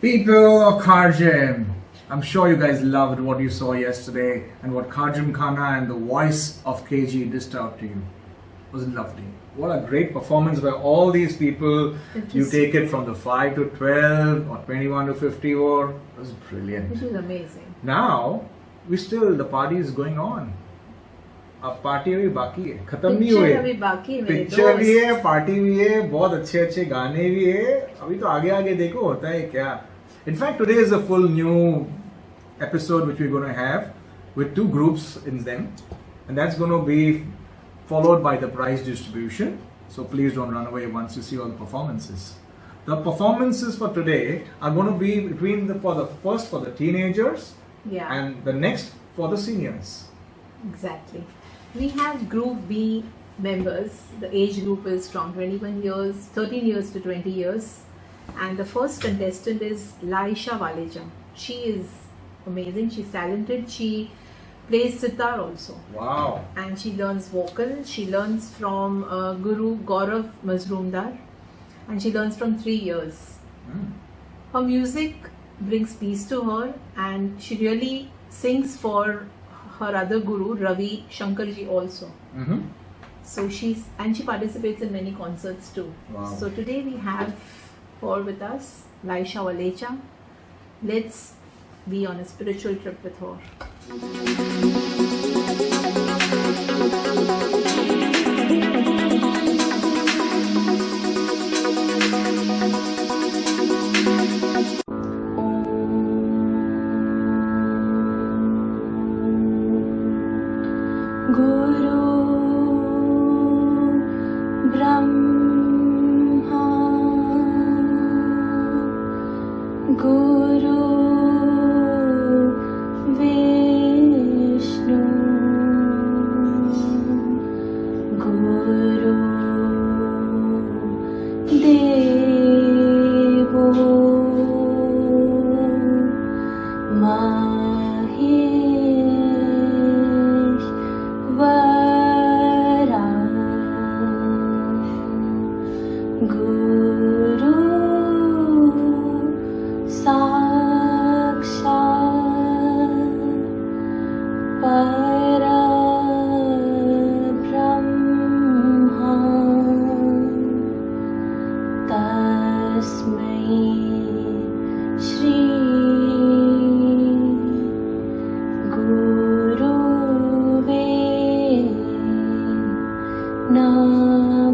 People of Kharjim, I'm sure you guys loved what you saw yesterday and what Kharjim Khana and the voice of KG dished out to you. It was lovely. What a great performance by all these people. You take it from the 5 to 12 or 21 to 54. It was brilliant. It was amazing. Now, the party is going on. अब party अभी बाकी है, खत्म नहीं picture हुए, अभी बाकी है, मेरे पिक्चर भी दोस्त। है, पार्टी भी है, बहुत अच्छे अच्छे गाने भी है, अभी तो आगे आगे देखो होता है क्या. In fact, today is a full new episode which we're going to have with two groups in them, and that's going to be followed by the prize distribution. So please don't run away once you see all the performances. The performances for today are going to be between for the teenagers, Yeah. and the next for the seniors. Exactly. We have Group B members. The age group is from 21 years, 13 years to 20 years. And the first contestant is Laisha Waleja. She is amazing. She's talented. She plays sitar also. Wow. And she learns vocal. She learns from Guru Gaurav Mazroomdar. And she learns from 3 years. Her music brings peace to her. And she really sings for her other guru, Ravi Shankarji also. So she participates in many concerts too. Wow. So today we have her with us, Laisha Walecha. Let's be on a spiritual trip with her. Guru Brahma Guru Vishnu Guru Devo Maheshwara Guru Sakshat Parabrahma Tasmai Shri Guruve Namaha.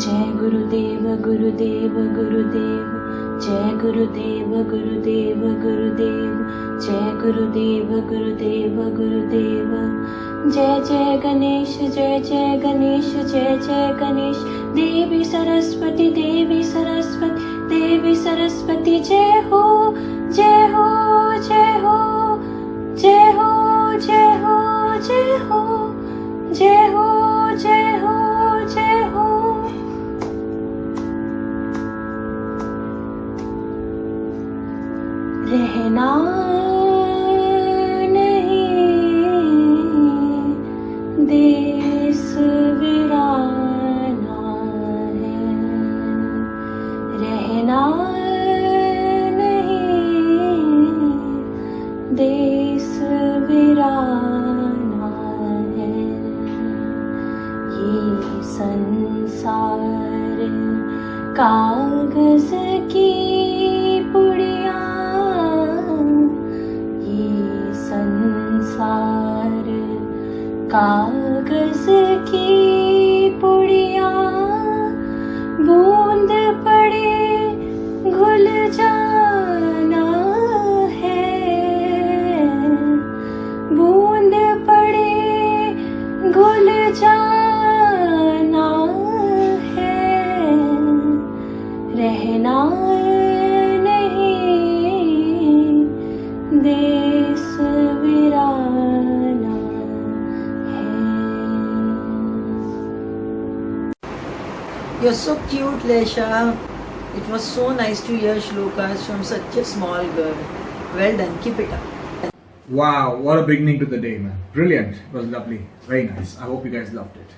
Jai Gurudeva Gurudeva Gurudeva Jai Gurudeva Gurudeva Gurudeva Jai Gurudeva Gurudeva Gurudeva Jai Jai Ganesh Jai Jai Ganesh Jai Jai Ganesh Devi Saraswati Devi Saraswati Devi Saraswati Jai Ho Jai Ho Jai Ho Jai Ho Jai Ho Jai Ho Jai Ho Jai Ho Jai Ho. रहना नहीं देश वीराना है, रहना नहीं देश वीराना है, ये संसार कागज की पुड़िया, संसार कागज की पुड़िया, बूंद पड़े घुल जाना है, बूंद पड़े घुल जाना है, रहना नहीं देश वीराना है. You're so cute, Lesha. It was so nice to hear shlokas from such a small girl. Well done. Keep it up. Wow, what a beginning to the day, man. Brilliant. It was lovely. Very nice. I hope you guys loved it.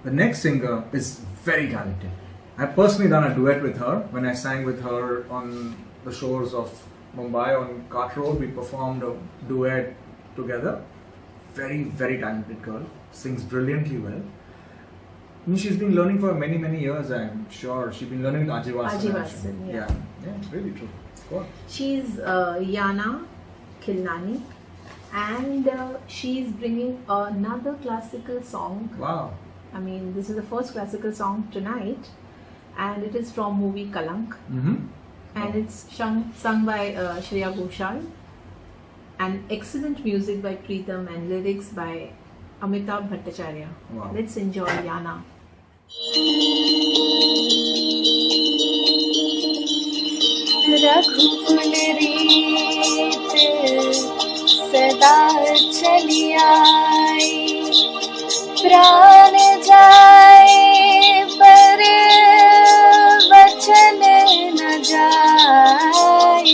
The next singer is very talented. I've personally done a duet with her when I sang with her on the shores of Mumbai on Cart Road. We performed a duet together. Very, very talented girl. Sings brilliantly well. I mean, she's been learning for many, many years, I'm sure. She's been learning Ajivasan. Ajivasan, yeah. Yeah, it's really true. Go on. She's Yana Khilnani, and she's bringing another classical song. Wow. I mean, this is the first classical song tonight, and it is from movie Kalank, Mm-hmm. and it's sung by Shreya Ghoshal, and excellent music by Preetham and lyrics by Amitabh Bhattacharya. Wow. Let's enjoy Yana. रघुकुल रीत सदा चली आई, प्राण जाए पर वचन न जाए।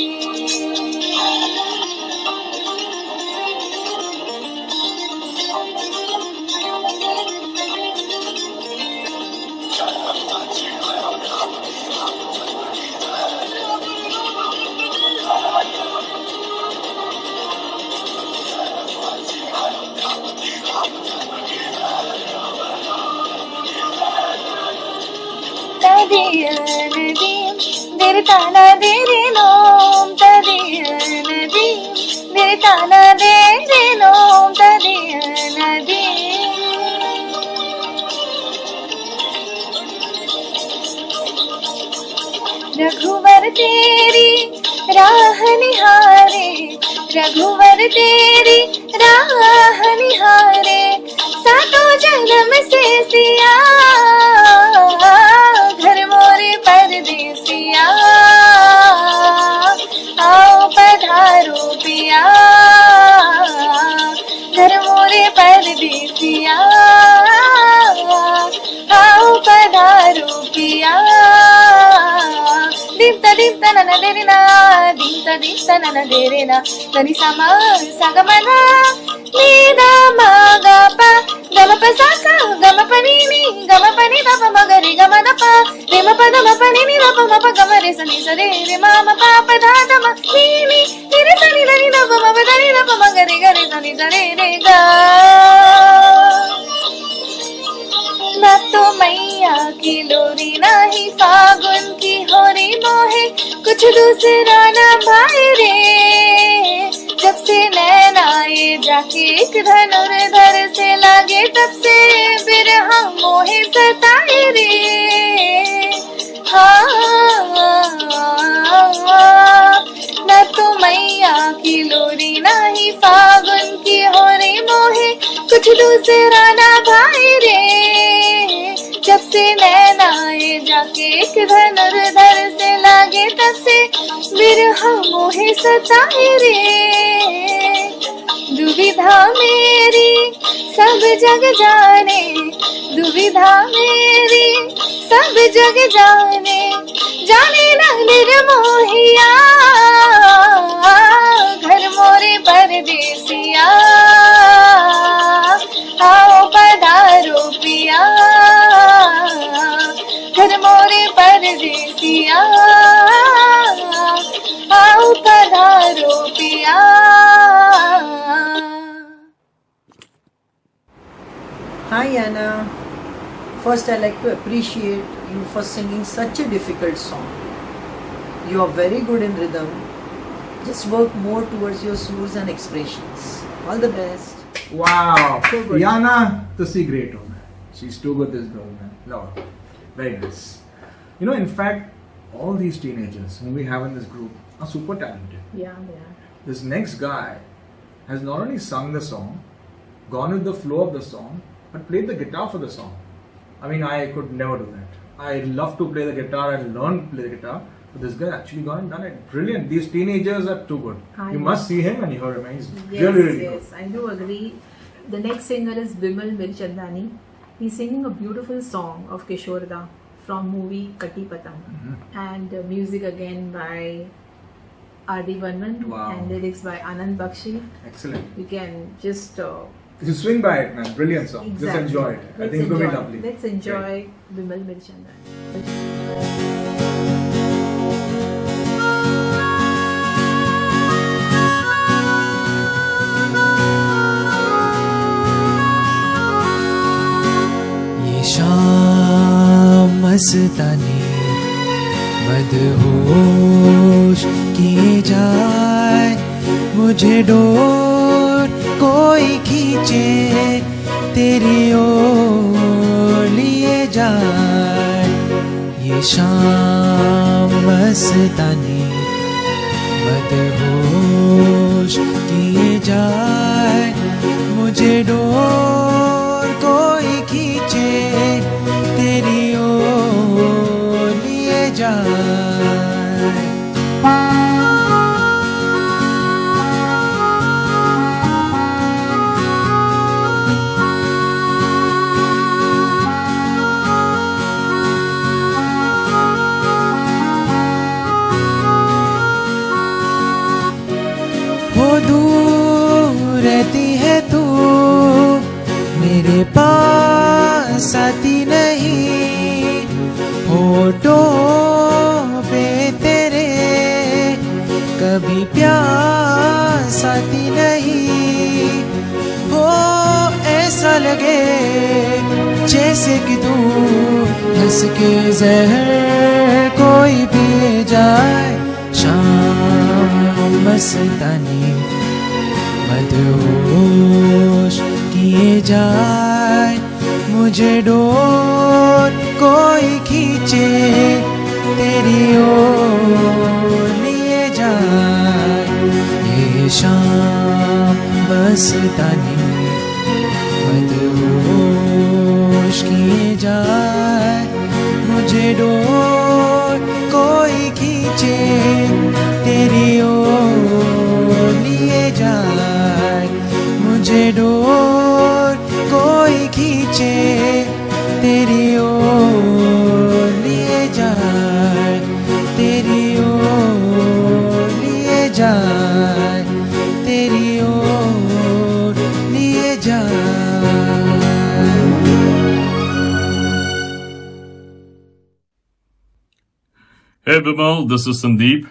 तदियनदीं दिरताना दिरिनों तदियनदीं दिरताना दिरिनों तदियनदीं। रघुवर तेरी राह निहारे, रघुवर तेरी राह निहारे, सातों जन्म से सिया घर मोरे परदेसिया। आओ पधारो पिया घर मोरे परदेसिया। आओ पधारो पिया। दीप्ता दीप्ता नन देरिना, दीप्ता दीप्ता नन देरिना, तनि समा सगमना नीदा मागा पा गम प सा सा गम प नी नी गम प नि द प म ग रे ग म द प रे म प द म प नि नि द प म प ग म रे स नि स रे रे म म प प ध द म नि नि नि रे स नि द नि द प म प द नि द प म ग रे स नि स रे रे ग। न तो मैया की लोरी ना ही फागुन की होरी मोहे, कुछ दूसरा न भाई रे। जब से नैना ये जाके एक धनुर्धर से लागे, तब से बिरहा मोहे सताए रे। हाँ न तो मैया की लोरी ना ही फागुन की होरी मोहे, कुछ दूसरा ना भाई रे। जब से नैना ये जाके एक धनुर्धर से लागे, तब से बिरहा मोहे सताए रे। दुविधा मेरी सब जग जाने, दुविधा मेरी सब जग जाने, जाने न निर्मोहिया घर मोरे परदेसिया। आओ पधारो पिया घर मोरे परदेसिया। आओ पधारो पिया। Hi Anna. First I'd like to appreciate you for singing such a difficult song. You are very good in rhythm. Just work more towards your suurs and expressions. All the best. Wow. So good. Yana, to great on that. She's too good, this girl, man. Lord. Very nice. You know, in fact, all these teenagers whom we have in this group are super talented. Yeah, they are. This next guy has not only sung the song, gone with the flow of the song, but played the guitar for the song. I mean, I could never do that. I love to play the guitar and learn to play the guitar, but this guy actually gone and done it. Brilliant. These teenagers are too good. I You know. must see him and hear him. He's Yes, really, really yes, I do agree. The next singer is Bimal Mirchandani. He's singing a beautiful song of Kishorda from movie Kati Patang, and music again by R.D. Burman Wow. and lyrics by Anand Bakshi. good. Excellent. You can just You swing by it, man. Brilliant song. Just enjoy it. I think it's going to be lovely. Let's enjoy Bimal Mirchandani. ये शाम मस्तानी मदहोश किए जाए, मुझे door कोई खींचे तेरी ओर लिए जाए। ये शाम मस्तानी मदहोश किए जाए, मुझे डोर कोई खींचे तेरी ओर लिए जाए। हो दूर रहती है तू, मेरे पास आती नहीं, होठों पे तेरे कभी प्यास आती नहीं। हो ऐसा लगे जैसे कि तू हंस के जहर कोई पी जाए। शाम मस्तानी मदहोश किए जाए, मुझे डोर कोई खींचे तेरी ओर लिए जाए। ये शाम मस्तानी मदहोश किए जाए, मुझे डोर कोई खींचे तेरी ओर लिए जाए। मुझे डोर कोई खींचे तेरी ओर लिए जाए, तेरी ओर लिए जाए, तेरी ओर लिए जाए। Hey Bimal, this is Sandeep.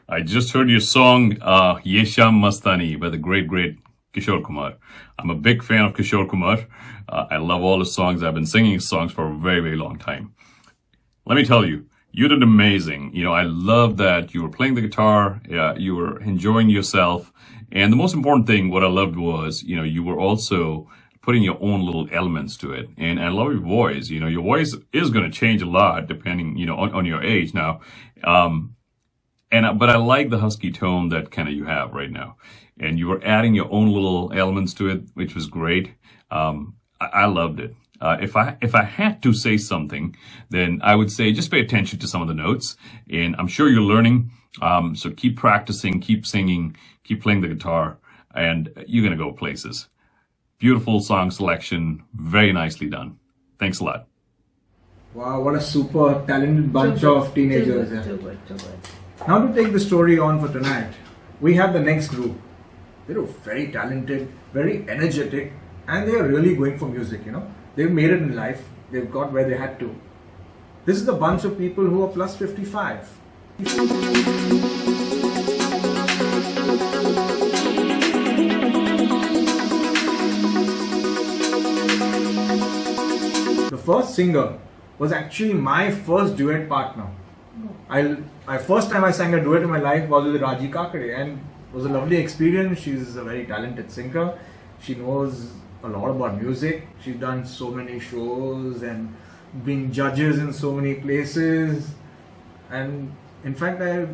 I just heard your song Ye Sham Mastani by the great Kishore Kumar. I'm a big fan of Kishore Kumar. I love all his songs. I've been singing his songs for a very, very long time. Let me tell you, you did amazing. You know, I love that you were playing the guitar, you were enjoying yourself. And the most important thing, what I loved was, you know, you were also putting your own little elements to it. And I love your voice. You know, your voice is going to change a lot depending, you know, on your age now. But I like the husky tone that kind of you have right now. And you were adding your own little elements to it, which was great. I loved it. If I had to say something, then I would say just pay attention to some of the notes. And I'm sure you're learning. So keep practicing, keep singing, keep playing the guitar, and you're going to go places. Beautiful song selection. Very nicely done. Thanks a lot. Wow, what a super talented bunch of teenagers. Too good. Now to take the story on for tonight, we have the next group. They're very talented, very energetic, and they are really going for music, you know. They've made it in life. They've got where they had to. This is the bunch of people who are plus 55. The first singer was actually my first duet partner. First time I sang a duet in my life was with Raji Kakade, and it was a lovely experience. She's a very talented singer. She knows a lot about music. She's done so many shows and been judges in so many places. And in fact, I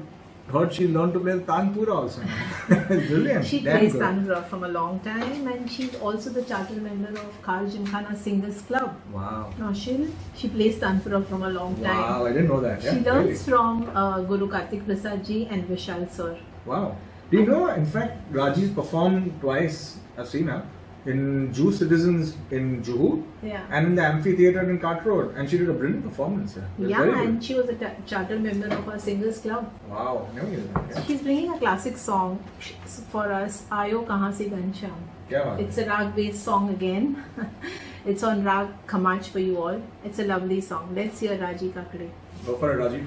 heard she learned to play the Tanpura also. Brilliant. She Damn plays good. Tanpura from a long time, and she's also the charter member of Khar Gymkhana Singers Club. Wow. Naushil, she plays Tanpura from a long time. Wow, I didn't know that. She Yeah, learns really. from Guru Kartik Prasad ji and Vishal sir. Wow. Do you know, in fact, Raji's performed twice, I've seen her, in Jew Citizens in Juhu Yeah. and in the amphitheatre in Cart Road, and she did a brilliant performance. It was Yeah, very good. and she was a charter member of our Singers Club. Wow, never knew that. Yeah. She's bringing a classic song for us, Aayo Kahan Se Ghanshyam. क्या बात है? It's a rag based song again. It's on rag Khamach for you all. It's a lovely song. Let's hear Raji Kakade. Go for it, Raji.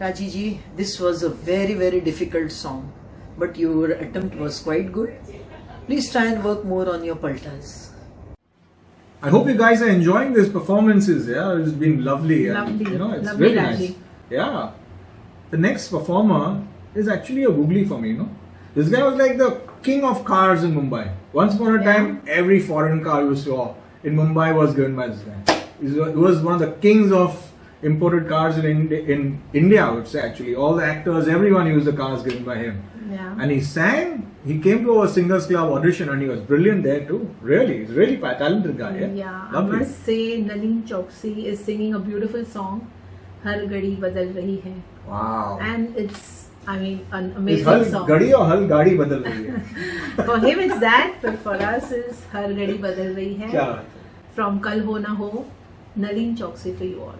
Raji ji, this was a very difficult song, but your attempt was quite good. Please try and work more on your paltas. I hope you guys are enjoying these performances. Yeah, it's been lovely. And, Lovely. you know, it's Lovely, really Raji. nice. Yeah. The next performer is actually a googly for me, you know. This guy was like the king of cars in Mumbai. Once upon a time, every foreign car you saw in Mumbai was given by this guy. He was one of the kings of imported cars in India, I would say. Actually, all the actors, everyone used the cars given by him. Yeah. And he sang. He came to our Singers Club audition, and he was brilliant there too. Really, he's really a talented guy. Yeah, I Lovely. must say Nalin Choksi is singing a beautiful song, Har Gadi Badal Rahi Hai. Wow. And it's, I mean, an Is amazing Hal song. Gadi or Hal Gadi badal rahi hai? For him it's that, but for us it's Har Gadi Badal Rahi Hai. Kya baat hai? From Kal Ho Na Ho, Nalin Choksi for you all.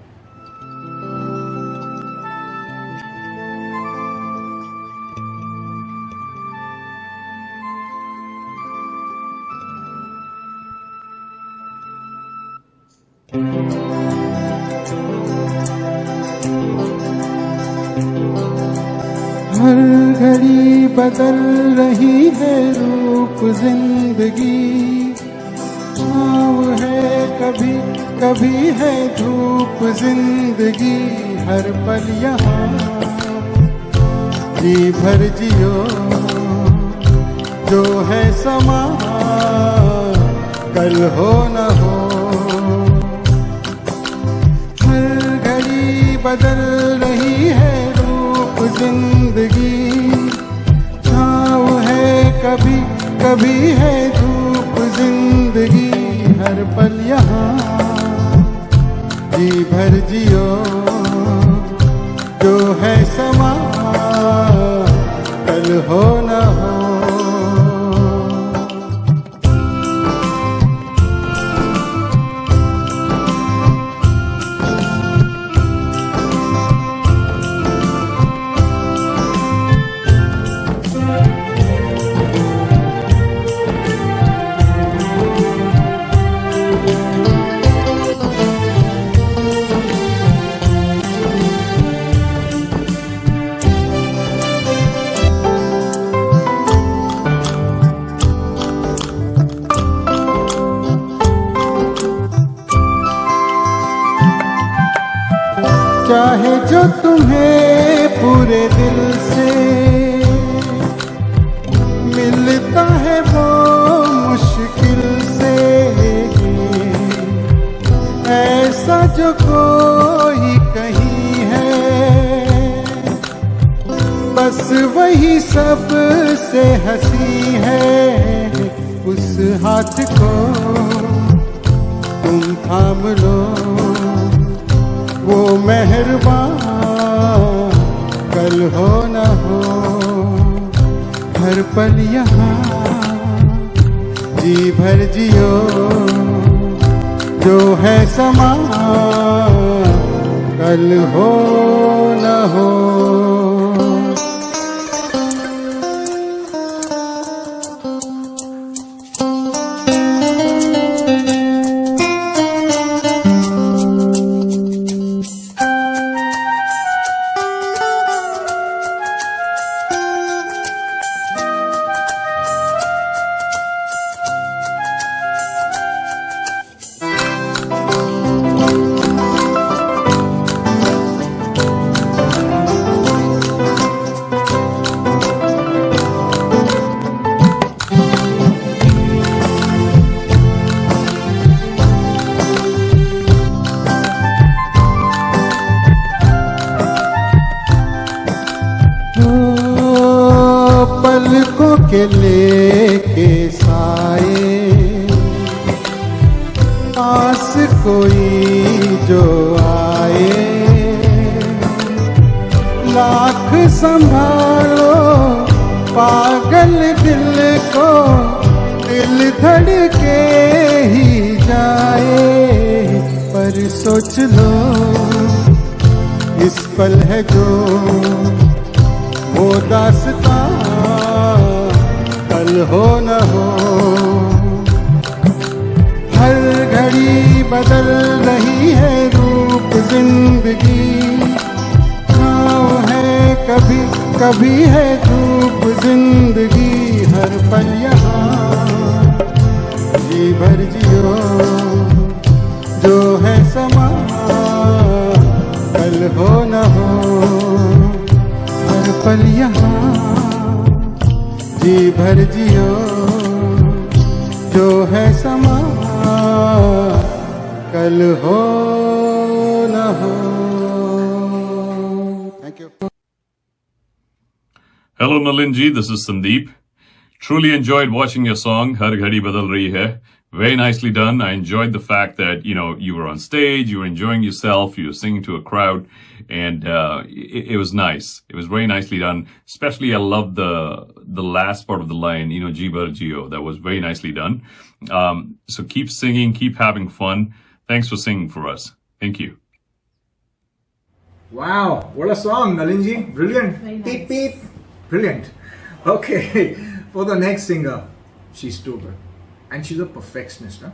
हर घड़ी बदल रही है रूप जिंदगी, छाँव है कभी कभी है धूप जिंदगी, हर पल यहाँ जी भर जियो, जो है समा कल हो न हो। हर घड़ी बदल रही है रूप जिंदगी, छाँव है कभी कभी है धूप जिंदगी, हर पल यहाँ जी भर जियो, जो है समा कल हो न हो। चाहे जो तुम्हें पूरे दिल से मिलता है वो मुश्किल से, ऐसा जो कोई कहीं है, बस वही सब से हंसी है, उस हाथ को तुम थाम लो, वो मेहरबान कल हो न हो। हर पल यहाँ जी भर जियो, जो है समा कल हो न हो। पलकों के लेके साए, पास कोई जो आए, लाख संभालो पागल दिल को, दिल धड़के ही जाए, पर सोच लो इस पल है जो वो दास्तां कल हो न हो। हर घड़ी बदल रही है रूप जिंदगी, छाँव है कभी कभी है धूप जिंदगी, हर पल यहाँ जी भर जियो, जो है समा कल हो न हो। हर पल यहाँ जी भर जियो जो है समा कल हो न हो. Thank you. Hello Nalinji, this is Sandeep. Truly enjoyed watching your song Har Ghadi Badal Rahi Hai. Very nicely done. I enjoyed the fact that, you know, you were on stage, you were enjoying yourself, you were singing to a crowd, and it was nice. It was very nicely done. Especially I loved the last part of the line, you know, Jibar Jio. That was very nicely done. So keep singing, keep having fun. Thanks for singing for us. Thank you. Wow, what a song, Nalinji. Brilliant. Very nice. Beep, beep. Brilliant. Okay, for the next singer, she's too good. And she's a perfectionist. Huh?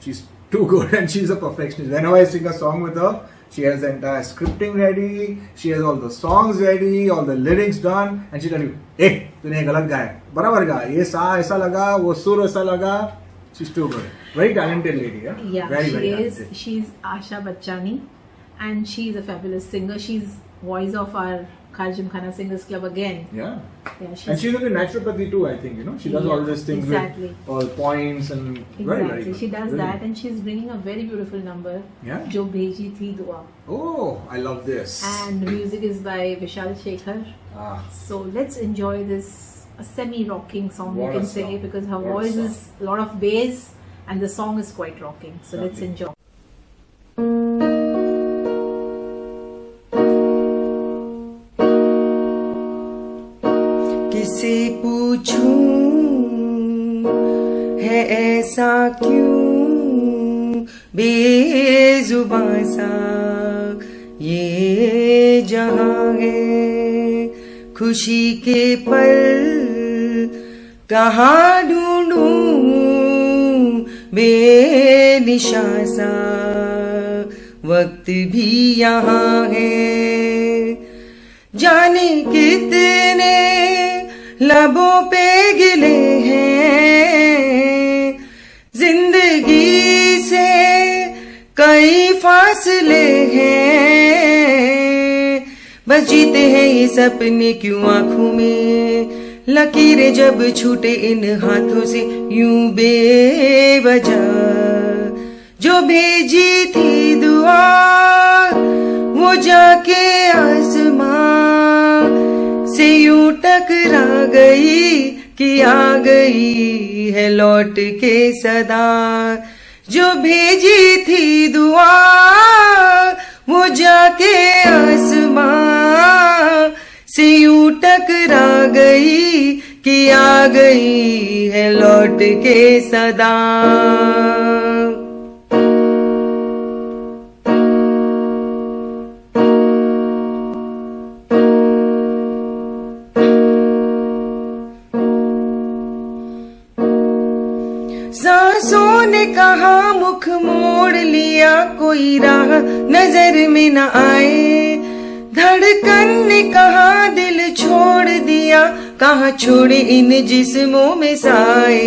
She's too good and she's a perfectionist. Whenever I sing a song with her, she has the entire scripting ready, she has all the songs ready, all the lyrics done, and she tell you, hey, तूने गलत गाया, बराबर गा, ये सा ऐसा लगा, वो सुर ऐसा लगा. She's too good. Very talented lady. Yeah, Yeah, very, very she is. talented. She's Asha Bachchani, and she's a fabulous singer. She's voice of our Kharjimkhana Singers Club again. Yeah. Yeah, And she's into naturopathy too, I think, you know. She does all these things exactly. with all points and very, very Exactly, good. she does Brilliant. that, and she's bringing a very beautiful number. Yeah. Jo Bheji Thi Dua, Oh, I love this. and the music is by Vishal Shekhar. Ah, So let's enjoy this a semi-rocking song, What you a can say, song. because her What a voice song. is a lot of bass, and the song is quite rocking. So let's Lovely. enjoy. किसे पूछूं है ऐसा क्यों बेजुबां सा ये जहां है खुशी के पल कहाँ ढूंढूं बेनिशां सा वक्त भी यहाँ है जाने कितने लबों पे गिले हैं जिंदगी से कई फासले हैं बस जीते हैं ये सपने क्यों आंखों में लकीरें जब छूटे इन हाथों से यूं बेवजह जो भेजी थी दुआ वो जाके आसमां से यूं टकरा गई कि आ गई है लौट के सदा जो भेजी थी दुआ वो जाके आसमां से यूं टकरा गई कि आ गई है लौट के सदा सांसों ने कहा मुख मोड़ लिया कोई राह नजर में न आए धड़कन ने कहा दिल छोड़ दिया कहा छोड़े इन जिस्मों में साए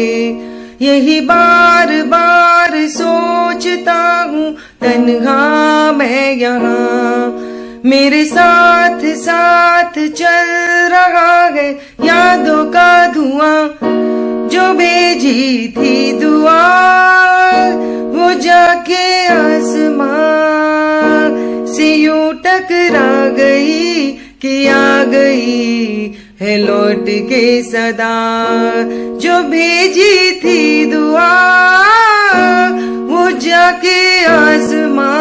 यही बार बार सोचता हूँ तन्हा मैं यहाँ मेरे साथ साथ चल रहा है यादों का धुआं जो भेजी थी दुआ वो जाके आसमां से यूं टकरा गई कि आ गई है लौट के सदा जो भेजी थी दुआ वो जाके आसमां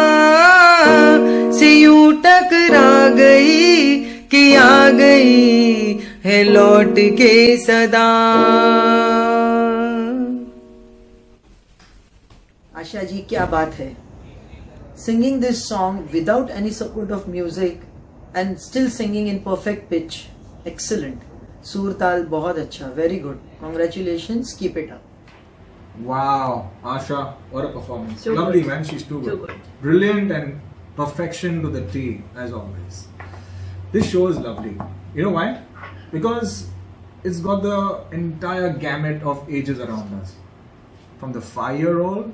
से यूं टकरा गई कि आ गई है लौट के सदा आशा जी क्या बात है singing this song without any support of music and still singing in perfect pitch excellent सुर ताल बहुत अच्छा very good congratulations keep it up wow, Asha, what a performance. So Lovely, good. man. She's too So good. good. Brilliant and perfection to the T, as always. This show is lovely. You know why? Because it's got the entire gamut of ages around us. From the 5-year-old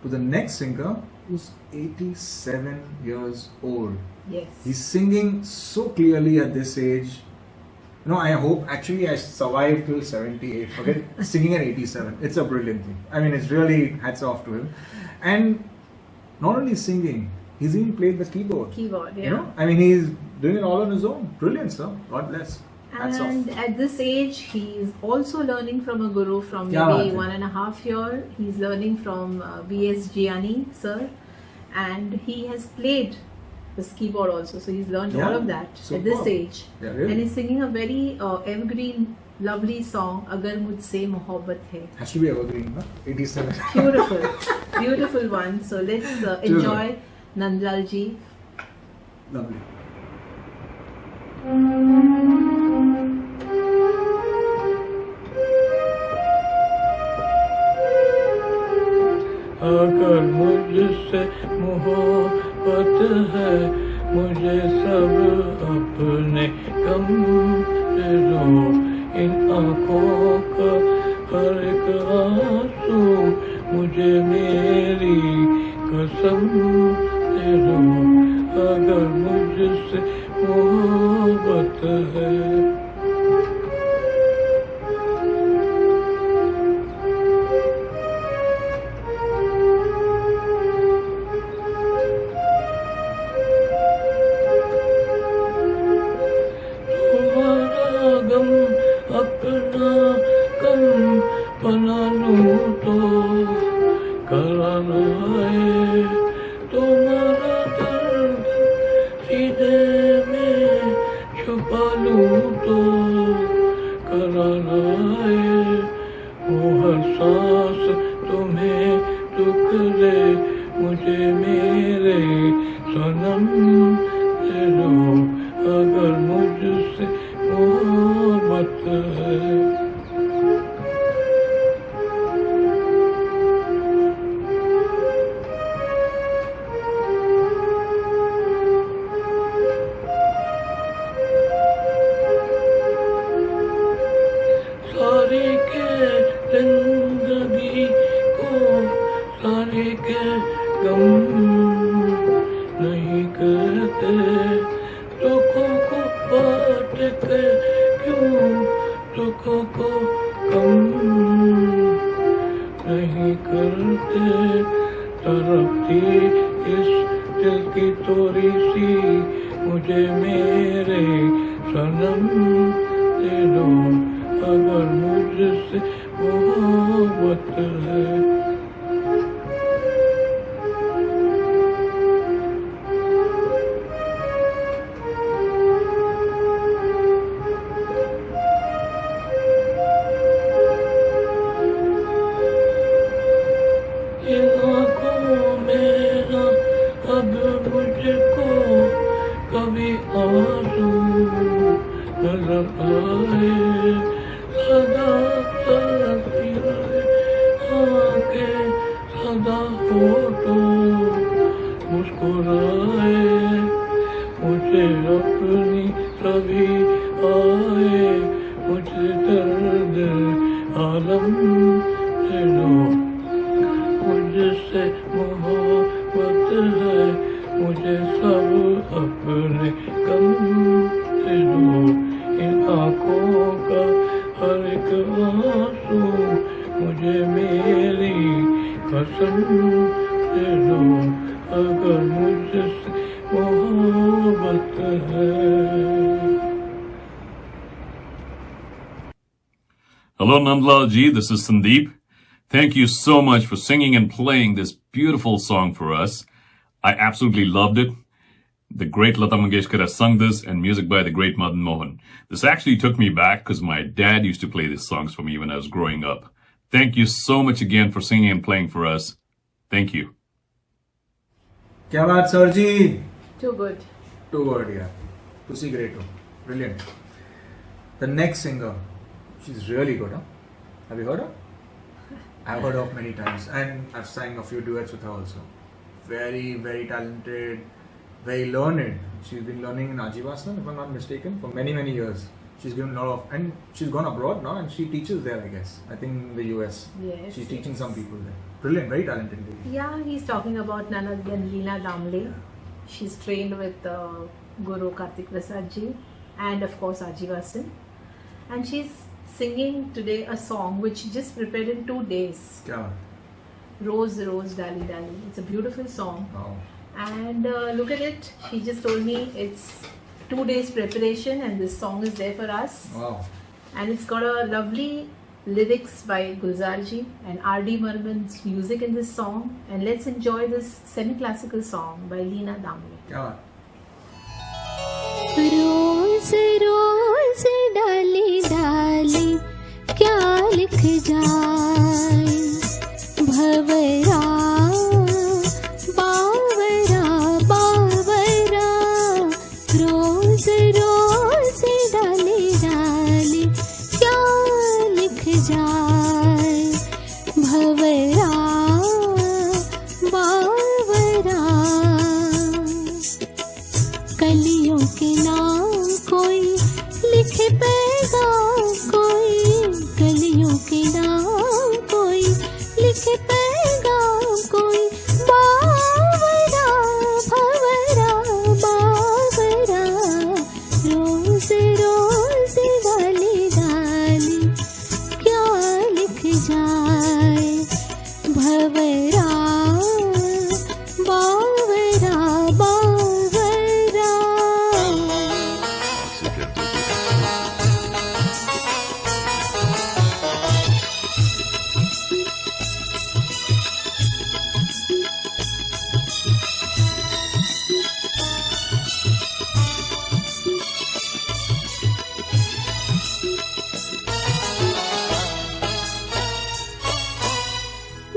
to the next singer who's 87 years old. Yes. He's singing so clearly at this age. No, I hope actually I survived till 78. Forget singing at 87. It's a brilliant thing. I mean, it's really hats off to him. And not only singing, he's even played the keyboard. Keyboard, yeah. You know, I mean, he's doing it all on his own. Brilliant, sir. God bless. Hats And off. at this age, he's also learning from a guru from Kya baat maybe hai. 1.5 year. He's learning from B.S. Gianni, sir. And he has played this keyboard also. So he's learned all Yeah, of that at superb. this age. Yeah, really. And he's singing a very evergreen, lovely song, Agar Mujhse Mohabbat Hai. Has to be evergreen, no? 87. Beautiful, beautiful one. So let's enjoy Nandlal ji. Lovely. अगर मुझसे मोहब्बत है मुझे सब अपने गम दे दो इन आँखों का हर एक आंसू मुझे मेरी कसम दे दो अगर मुझसे मोहब्बत है गम अपना कम बना लूं तो कराना है तुम्हारा दर्द सीधे में छुपा लूं तो कराना है वो हर सांस तुम्हें दुख दे मुझे मेरे सनम दे दो अगर मुझसे मोहब्बत है सारी के जिंदगी को सारी के गम नहीं करते दुखों को बांट के क्यों दुखों को कम नहीं करते तरफती इस दिल की थोड़ी सी मुझे मेरे सनम दे दो अगर मुझसे मोहब्बत है अब मुझको कभी आंसू नजर आए सदा तरसी रहे आंखें सदा होठों मुस्कुराए मुझे अपनी कभी आए मुझे दर्द आलम दे दो मुझसे मोहब्बत है मुझे सब अपने गम दे दो इन आँखों का हर एक आंसू मुझे मेरी कसम दे दो अगर मुझसे मोहब्बत है Hello, Nandlal ji. This is Sandeep. Thank you so much for singing and playing this beautiful song for us. I absolutely loved it. The great Lata Mangeshkar has sung this and music by the great Madan Mohan. This actually took me back because my dad used to play these songs for me when I was growing up. Thank you so much again for singing and playing for us. Thank you. क्या बात sir ji? Too good. Too good, yeah. Pussy great, brilliant. The next singer, she's really good, huh? Have you heard her? I've heard her many times, and I've sang a few duets with her also. Very, very talented, very learned. She's been learning in Ajivasana, if I'm not mistaken, for many, many years. She's given a lot of, and she's gone abroad now, and she teaches there, I guess. I think in the US. Yes, She's teaching yes. some people there. Brilliant, very talented lady. Yeah, he's talking about none other than Leela Damle. She's trained with Guru Kartik Prasad ji and of course Ajivasan. and she's singing today a song which she just prepared in 2 days. Yeah. Rose, Rose, Dali, Dali. It's a beautiful song. Wow. And look at it. She just told me it's 2 days preparation and this song is there for us. Wow. And it's got a lovely lyrics by Gulzarji and R.D. Burman's music in this song. And let's enjoy this semi-classical song by Leena Damle. Yeah. रोज रोज डाली डाली क्या लिख जाए भंवरा बावरा बावरा रोज रोज डाली डाली क्या लिख जाए भंवरा बावरा कलियों के नाम कोई लिखे पैगाम कोई कलियों के नाम कोई लिखे पैगाम कोई बावरा भंवरा बावरा रोज रोज डाली डाली क्या लिख जाए भंवरा बावरा बावरा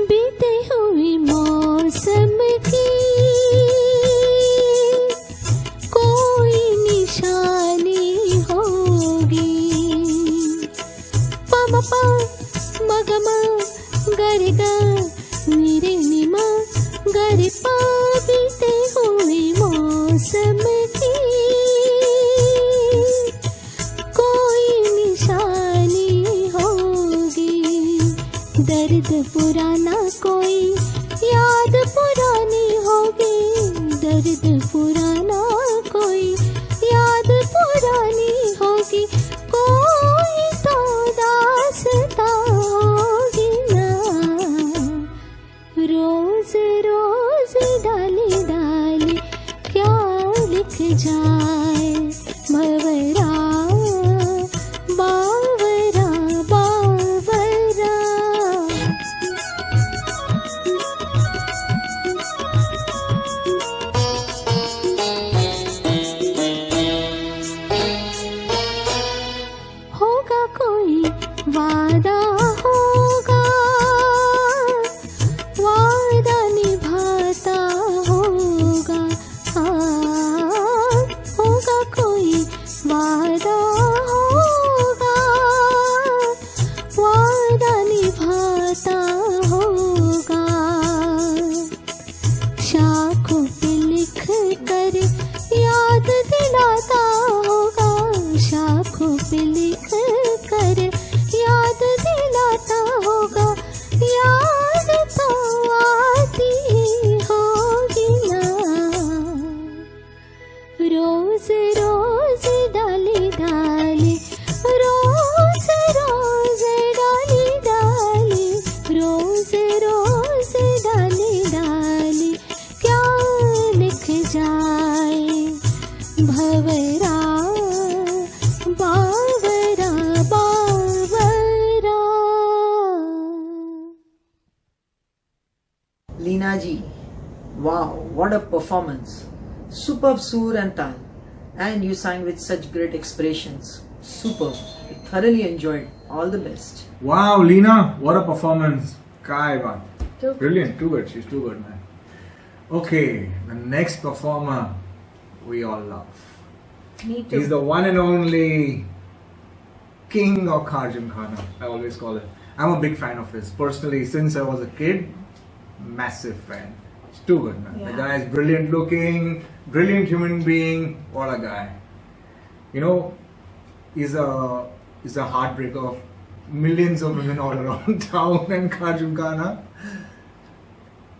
बीते हुए मौसम की कोई निशानी होगी पम पा मगमा गरिगा निरे निमा गरि पा बीते हुए मौसम की कोई निशानी होगी दर्द पुराना कोई याद पुरानी होगी दर्द पुराना कोई याद पुरानी होगी कोई तो दास्ता होगी ना रोज रोज डाली डाली क्या लिख जाए भंवरा बावरा बावरा होगा कोई वादा होगा वादा निभाता होगा हाँ होगा कोई वादा होगा वादा निभाता होगा शाखों पे लिख कर याद दिलाता होगा शाखों पे लिख कर याद दिलाता होगा याद तो आती होगी ना रोज रोज डाली डाली रोज रोज डाली डाली रोज रोज डाली डाली क्या लिख जाए भंवरा बावरा बावरा Leena ji, wow, what a performance. Superb sur and tal. And you sang with such great expressions. Superb. I thoroughly enjoyed. All the best. Wow, Leena, what a performance. Kai baat. Too Brilliant, too good. She's too good, man. Okay, the next performer we all love. Me too. He's the one and only king of Kharjun Khana, I always call it. I'm a big fan of his. Personally, since I was a kid, massive fan. It's too good, man. The Yeah. guy is brilliant looking, brilliant human being. What a guy. You know, he's a heartbreaker of millions of women all around town and Kharjun Khana.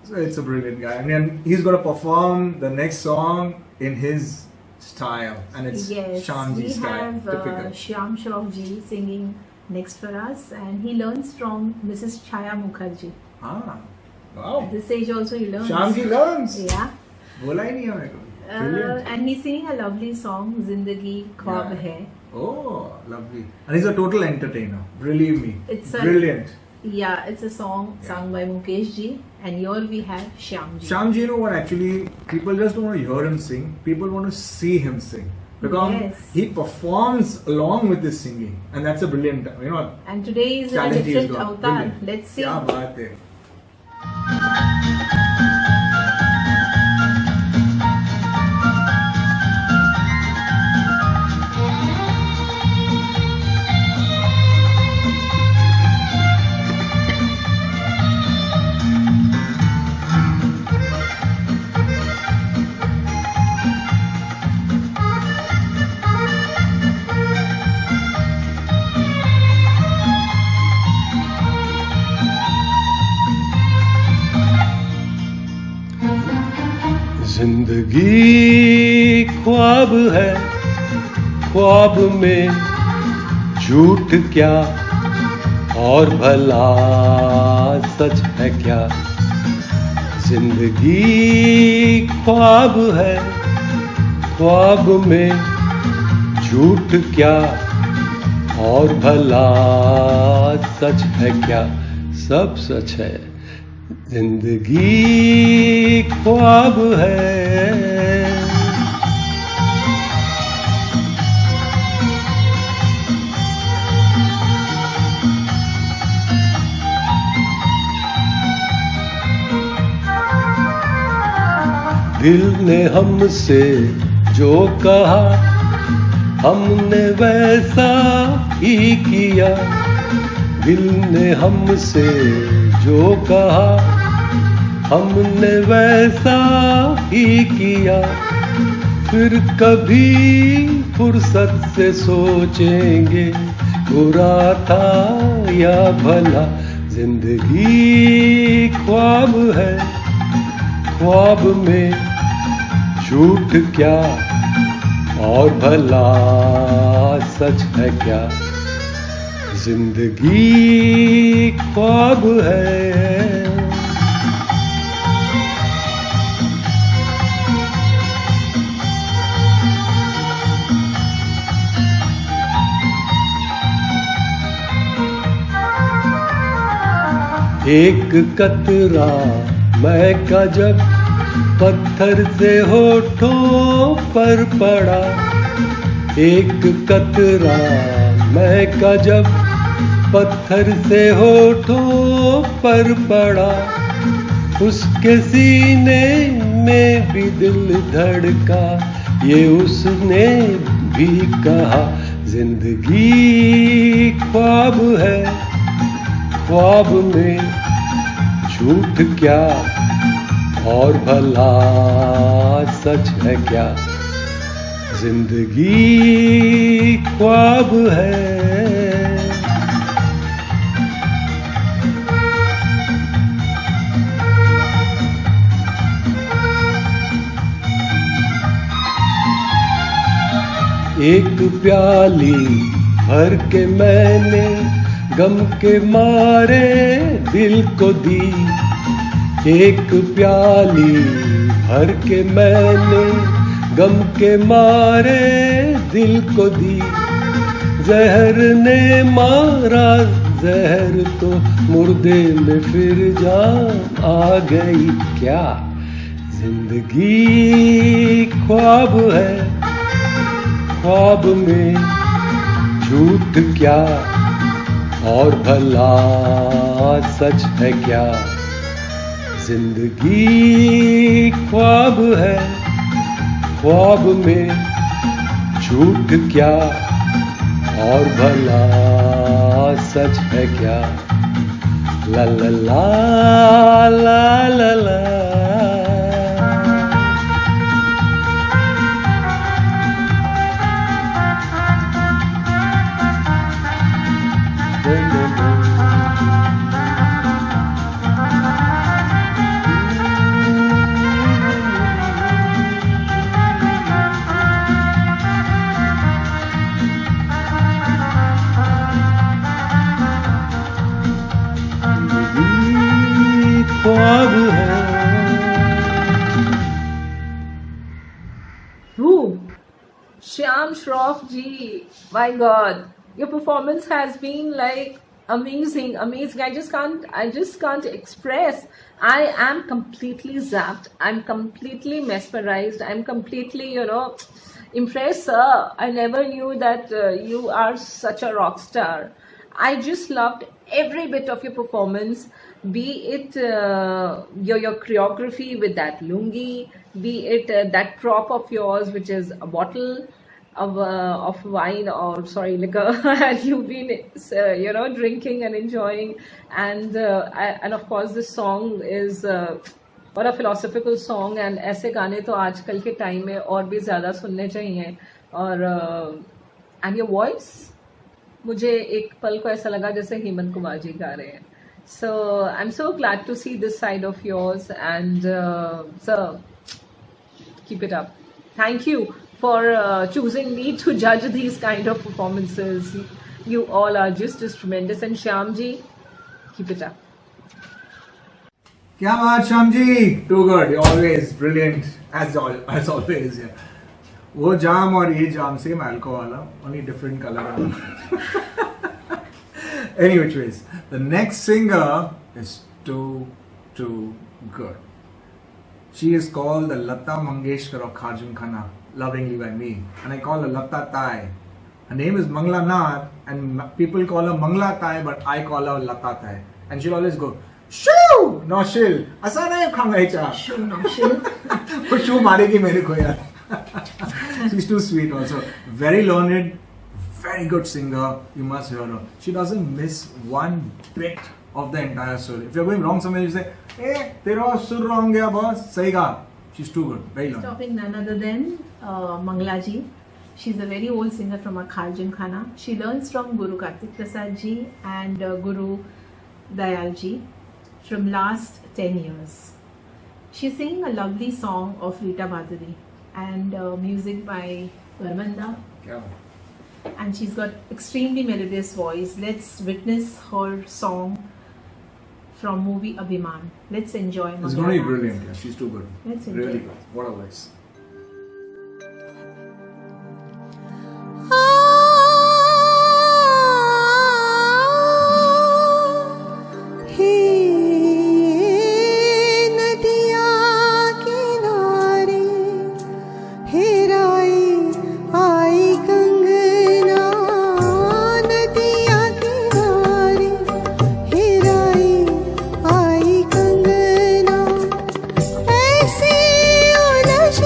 So it's a brilliant guy. I mean, he's going to perform the next song in his style, and it's Yes, Shyamji we style, have typical. Shyam Shroff ji singing next for us, and he learns from Mrs. Chaya Mukherjee. Ah, wow. At this age also he learns. Shyamji learns. Yeah. बोला ही नहीं है मेरे को. Brilliant. And he's singing a lovely song, Zindagi Khwab Yeah. Hai. Oh, lovely. And he's a total entertainer. Believe me. It's a- brilliant. Yeah, it's a song sung by Mukesh ji, and here we have Shyam ji. Shyamji, you know what? Actually, people just don't want to hear him sing. People want to see him sing because Yes. he performs along with his singing, and that's a brilliant. You know, And today is a talent he's different got. avatar. Brilliant. Let's see. क्या बात है. जिंदगी ख्वाब है, ख्वाब में झूठ क्या और भला सच है क्या. जिंदगी ख्वाब है, ख्वाब में झूठ क्या और भला सच है क्या. सब सच है. जिंदगी ख्वाब है. दिल ने हमसे जो कहा हमने वैसा ही किया. दिल ने हमसे जो कहा हमने वैसा ही किया. फिर कभी फुर्सत से सोचेंगे बुरा था या भला. जिंदगी ख्वाब है, ख्वाब में झूठ क्या और भला सच है क्या. जिंदगी ख्वाब है. एक कतरा मैं का जब पत्थर से होठों पर पड़ा. एक कतरा मैं का जब पत्थर से होठों पर पड़ा. उसके सीने में भी दिल धड़का, ये उसने भी कहा. जिंदगी ख्वाब है, ख्वाब में झूठ क्या और भला सच है क्या. जिंदगी ख्वाब है. एक प्याली भर के मैंने गम के मारे दिल को दी. एक प्याली भर के मैंने गम के मारे दिल को दी. जहर ने मारा, जहर तो मुर्दे में फिर जान आ गई क्या. जिंदगी ख्वाब है, ख्वाब में झूठ क्या और भला सच है क्या. जिंदगी ख्वाब है, ख्वाब में झूठ क्या और भला सच है क्या. ला ला ला ला ला ला. Shyam Shroff ji, my God, your performance has been like amazing. I just can't express. I am completely zapped. I'm completely mesmerized. I'm completely, impressed, sir. I never knew that you are such a rock star. I just loved every bit of your performance, be it your choreography with that lungi, be it that prop of yours, which is a bottle of wine, or sorry, liquor, and you've been drinking and enjoying, and of course this song is what a philosophical song, and ऐसे गाने तो आजकल के time में और भी ज़्यादा सुनने चाहिए. और and your voice, मुझे एक पल को ऐसा लगा जैसे हेमंत कुमार जी गा रहे हैं. So I'm so glad to see this side of yours, and sir, keep it up. Thank you for choosing me to judge these kind of performances. You all are just as tremendous, and Shyam ji, keep it up. क्या बात Shyam ji, too good, always brilliant as always. Yeah. वो जाम और ये जाम same alcohol, only different color. Any which ways, the next singer is too good. She is called the Lata Mangeshkar of Kharjan Khana, lovingly by me, and I call her Lata Tai. Her name is Mangla Nath, and people call her Mangla Tai, but I call her Lata Tai. And she'll always go, shoo, no shill, asa nahi khanga cha. Shoo, no shill. वो शू मारेगी मेरे को यार. She's too sweet also. Very learned, very good singer. You must hear her. She doesn't miss one bit of the entire story. If you're going wrong somewhere, you say, hey, tera sur wrong gaya boss. Sahi kaha. She's too good. Very learned. Stopping none other than Mangla ji. She's a very old singer from Kharjan Khana. She learns from Guru Kartik Prasad ji and Guru Dayal ji from last 10 years. She's singing a lovely song of Rita Madhuri and music by Varmanda. Yeah. And she's got extremely melodious voice. Let's witness her song from movie Abhiman. Let's enjoy. It's going to be brilliant. Yeah. She's too good. Let's enjoy. Really good. What a voice. ऐसे उलझ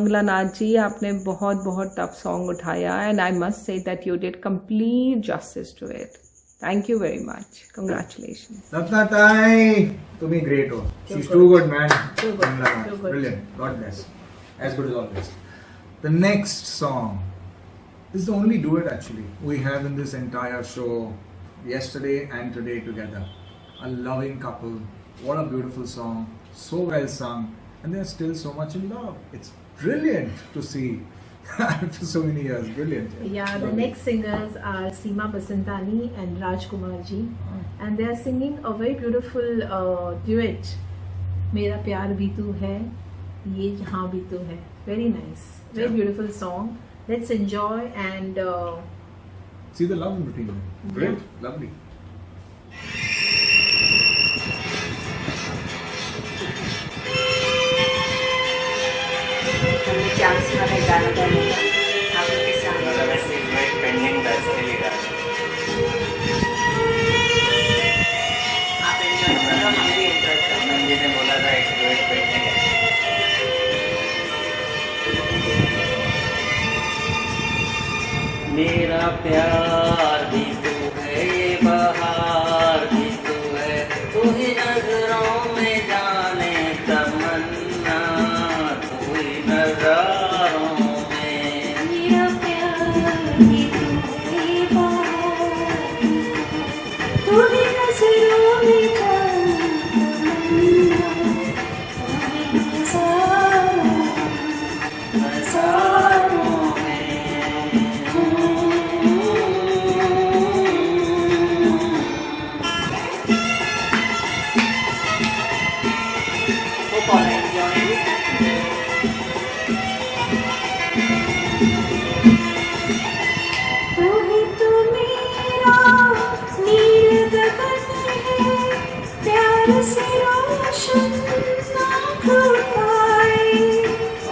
मंगला नाथ जी, आपने बहुत बहुत tough song उठाया and I must say that you did complete justice to it. Thank you very much. Congratulations. Ratna Tai, तुम्ही great हो. She's too good, man. Too good. Kamala, Too good. brilliant. God bless. As good as always. The next song is the only duet actually we have in this entire show, yesterday and today together. A loving couple. What a beautiful song. So well sung, and they're still so much in love. It's brilliant to see. After so many years, brilliant. Yeah, the Lovely. next singers are Seema Basantani and Rajkumar ji, and they are singing a very beautiful duet. मेरा प्यार भी तू है, ये जहाँ भी तू है. Very nice, very Yeah. beautiful song. Let's enjoy and See the love in between them. Great, lovely. Chance मध्ये गाणं गायलं तर आपण ते सांगू. पेंडिंग था इसके लिए गाया. आप एंजॉय करो, हम भी एंजॉय करें. आनंद जी ने बोला था एक डुएट पेंडिंग है. मेरा प्यार भी तू है, ये बहार भी तू है, तू ही नजरों में जाने तमन्ना, तू ही नजारों में. मेरा प्यार भी तू है, बहार तू ही नजरों में तमन्ना, तू ही नजारों में. Hope all enjoying it. तू ही तो मेरा नील गगन है, प्यार से रोशन आँख उठाए.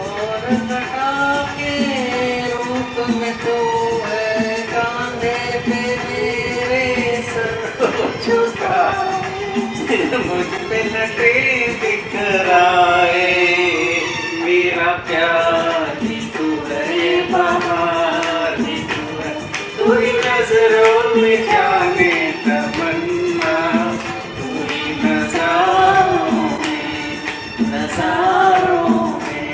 और घटा के रूप में तू है, कांधे पे मेरे सर को झुकाए. मुझ पे नटे दिखराए. मेरा प्यार भी तू है, ये बहार भी तू है, तू ही नजरों में जाने तमन्ना, तू ही नजारों में, नजारों में.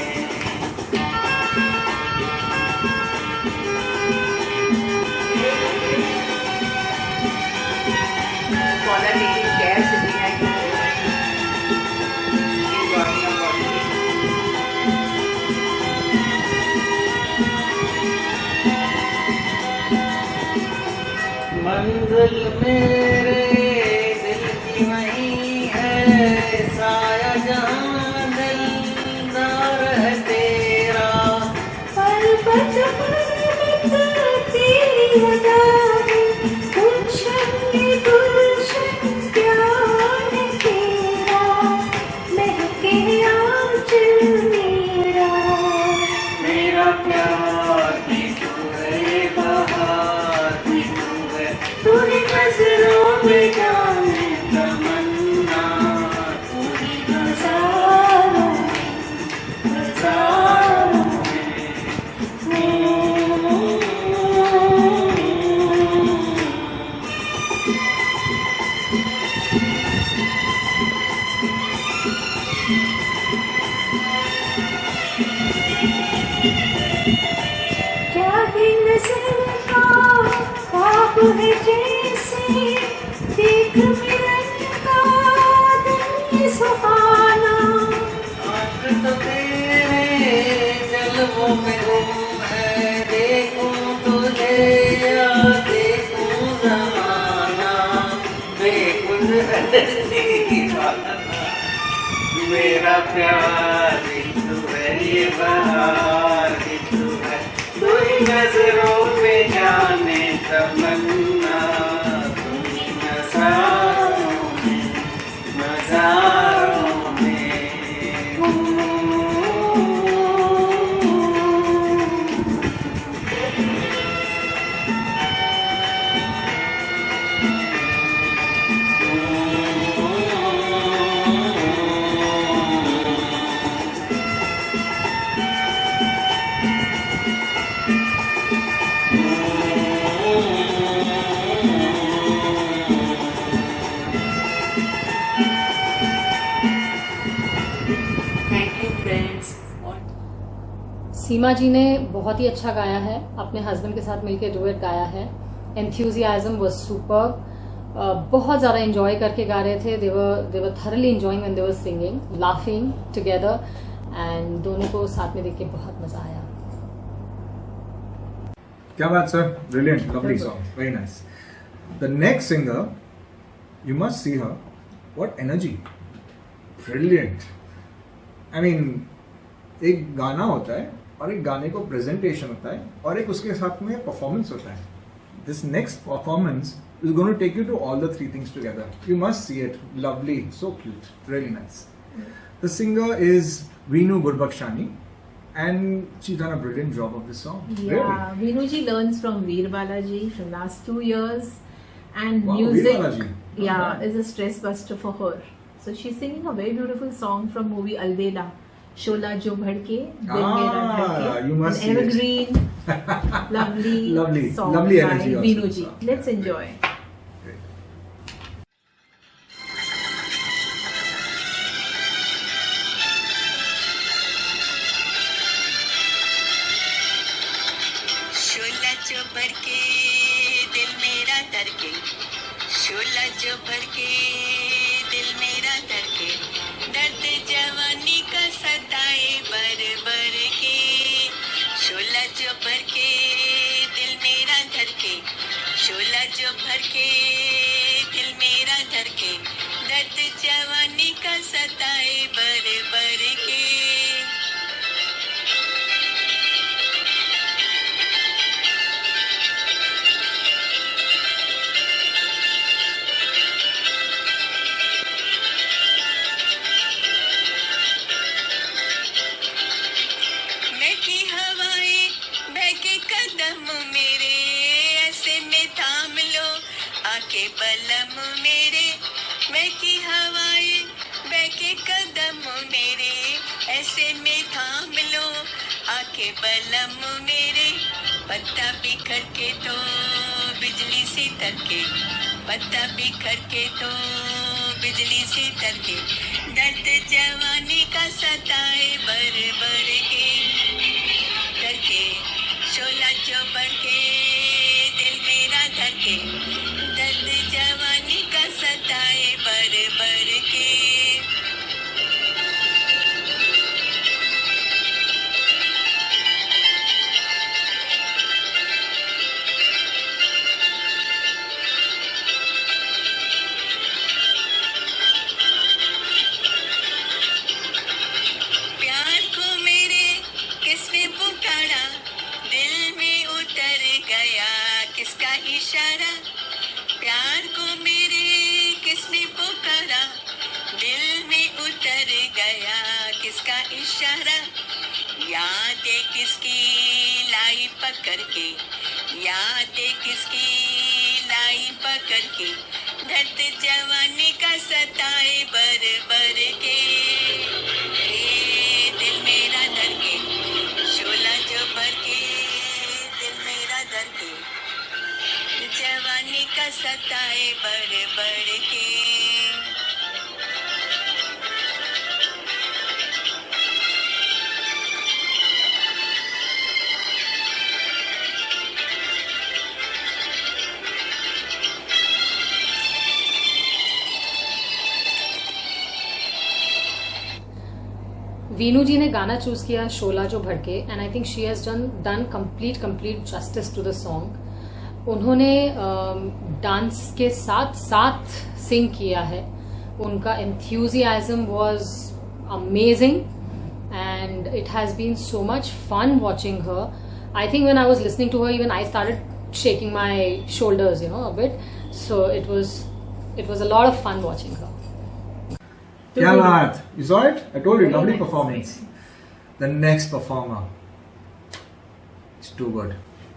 Caller taking care, sitting at home. Enjoying your body. मंजिल मेरे दिल की वही है, साया जहाँ दिलदार है तेरा. पर्वत पर्वत तेरी अदाएं, गुलशन में गुलशन प्यार है तेरा, महके आंचल मेरा. मेरा प्यार भी तू है, ये बहार भी तू है, तू ही नजरों में जाने तमन्ना, तू ही नजारों में, नजारों में. क्या दिन नजर का ख्वाब है जैसे, देख मिलन का दिन ये सुहाना. आँख तो तेरे जलवों में गुम है, देखूं तुझे या देखूं जमाना, बेखुद है दीवाना. मेरा प्यार भी तू है, ये बहार भी तू है, तू ही नजरों में जाने तमन्ना, तू ही नजारों में, नजारों में. सीमा जी ने बहुत ही अच्छा गाया है, अपने हस्बैंड के साथ मिलकर डुएट गाया है. Enthusiasm was super. बहुत ज्यादा एंजॉय करके गा रहे थे. They were thoroughly enjoying when they were singing, laughing together, and दोनों को साथ में देख के बहुत मजा आया. क्या बात sir, brilliant, lovely song, very nice. The next singer, you must see her. What energy, brilliant. I mean, एक गाना होता है और एक गाने को प्रेजेंटेशन होता है और एक उसके साथ में परफॉर्मेंस होता है. This next performance is going to take you to all the three things together. You must see it. Lovely, so cute, really nice. The singer is Veenu Gurbakshani, and she's done a brilliant job of this song. Yeah, Really. Veenu ji learns from Veer Balaji from last 2 years, and Wow, music, Veer Balaji. yeah, Okay. is a stress buster for her. So she's singing a very beautiful song from movie Alvela, Shola Jo Bhadke, Dil Mera Dhadke, you must an see it. evergreen, lovely, Lovely, song lovely by energy also. Veenu ji. Let's enjoy. शोला जो भर के दिल मेरा धड़के, शोला जो भर के दिल मेरा धड़के, दर्द जवानी का सताए बर बर के, शोला जो भर के दिल मेरा धड़के, शोला जो भर के दिल मेरा धड़के, दर्द जवानी का सताए बर बर के. महकी हवाएं बहके कदम मेरे, ऐसे में थाम लो आके बलम मेरे. महकी हवाएं बहके कदम मेरे, ऐसे में थाम लो आके बलम मेरे. पत्ता बिखर के तो बिजली सी तरके, पत्ता बिखर के तो बिजली सी तरके, दर्द जवानी का सताए बर बर के, करके शोला जो बढ़के दिल मेरा धड़के, दर्द जवानी का सताए बर बर के. प्यार को मेरे किसने पुकारा, दिल में उतर गया किसका इशारा. प्यार को मेरे किसने पुकारा, दिल में उतर गया किसका इशारा. यादें किसकी लाई पकड़ के, यादें किसकी लाई पकड़ के, दर्द जवानी का सताए बर बर के. दिल मेरा धड़के, शोला जो भर के दिल मेरा धड़के, जवानी का सताए बर बर के. वीनू जी ने गाना चूज किया शोला जो भड़के, and I think she has done complete justice to the song. उन्होंने डांस के साथ साथ सिंग किया है. उनका enthusiasm was amazing and it has been so much fun watching her. I think when I was listening to her even I started shaking my shoulders, a bit. So it was a lot of fun watching her. क्या बात, you saw it? I told you, lovely performance. The next performer, it's too good.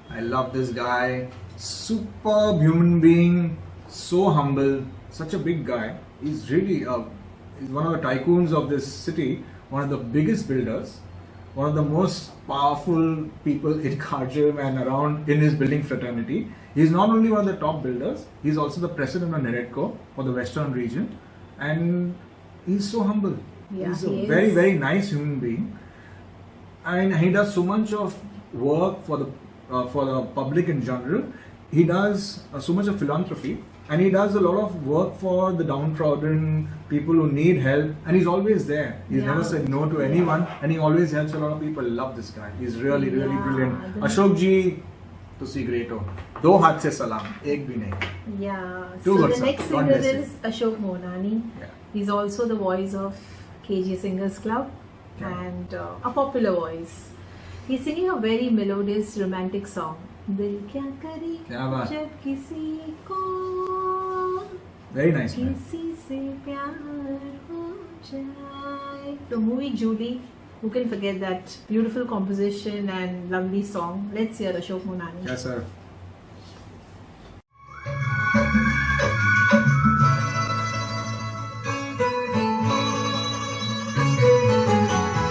I love this guy. Superb human being, so humble, such a big guy. He's really he's one of the tycoons of this city, one of the biggest builders, one of the most powerful people in Kharjim and around in his building fraternity. He's not only one of the top builders, he's also the president of NEREDCO for the Western region, and he's so humble. Yeah, He's a he very, is. very nice human being. and he does so much of work for the public in general. He does so much of philanthropy, and he does a lot of work for the downtrodden, people who need help, and he's always there. He's never said no to anyone, and he always helps a lot of people. Love this guy. He's really brilliant. Ashok ji, तुसी great हो. दो हाथ से सलाम, एक भी नहीं. Yeah. Two So words, the next God singer bless you. is Ashok Monani. Yeah. He's also the voice of KG Singers Club and a popular voice. He's singing a very melodious romantic song. दिल क्या करे क्या बात. जब किसी को Very nice man. किसी से प्यार हो जाए. The movie Julie. Who can forget that beautiful composition and lovely song? Let's hear Ashok Monani. Yes sir.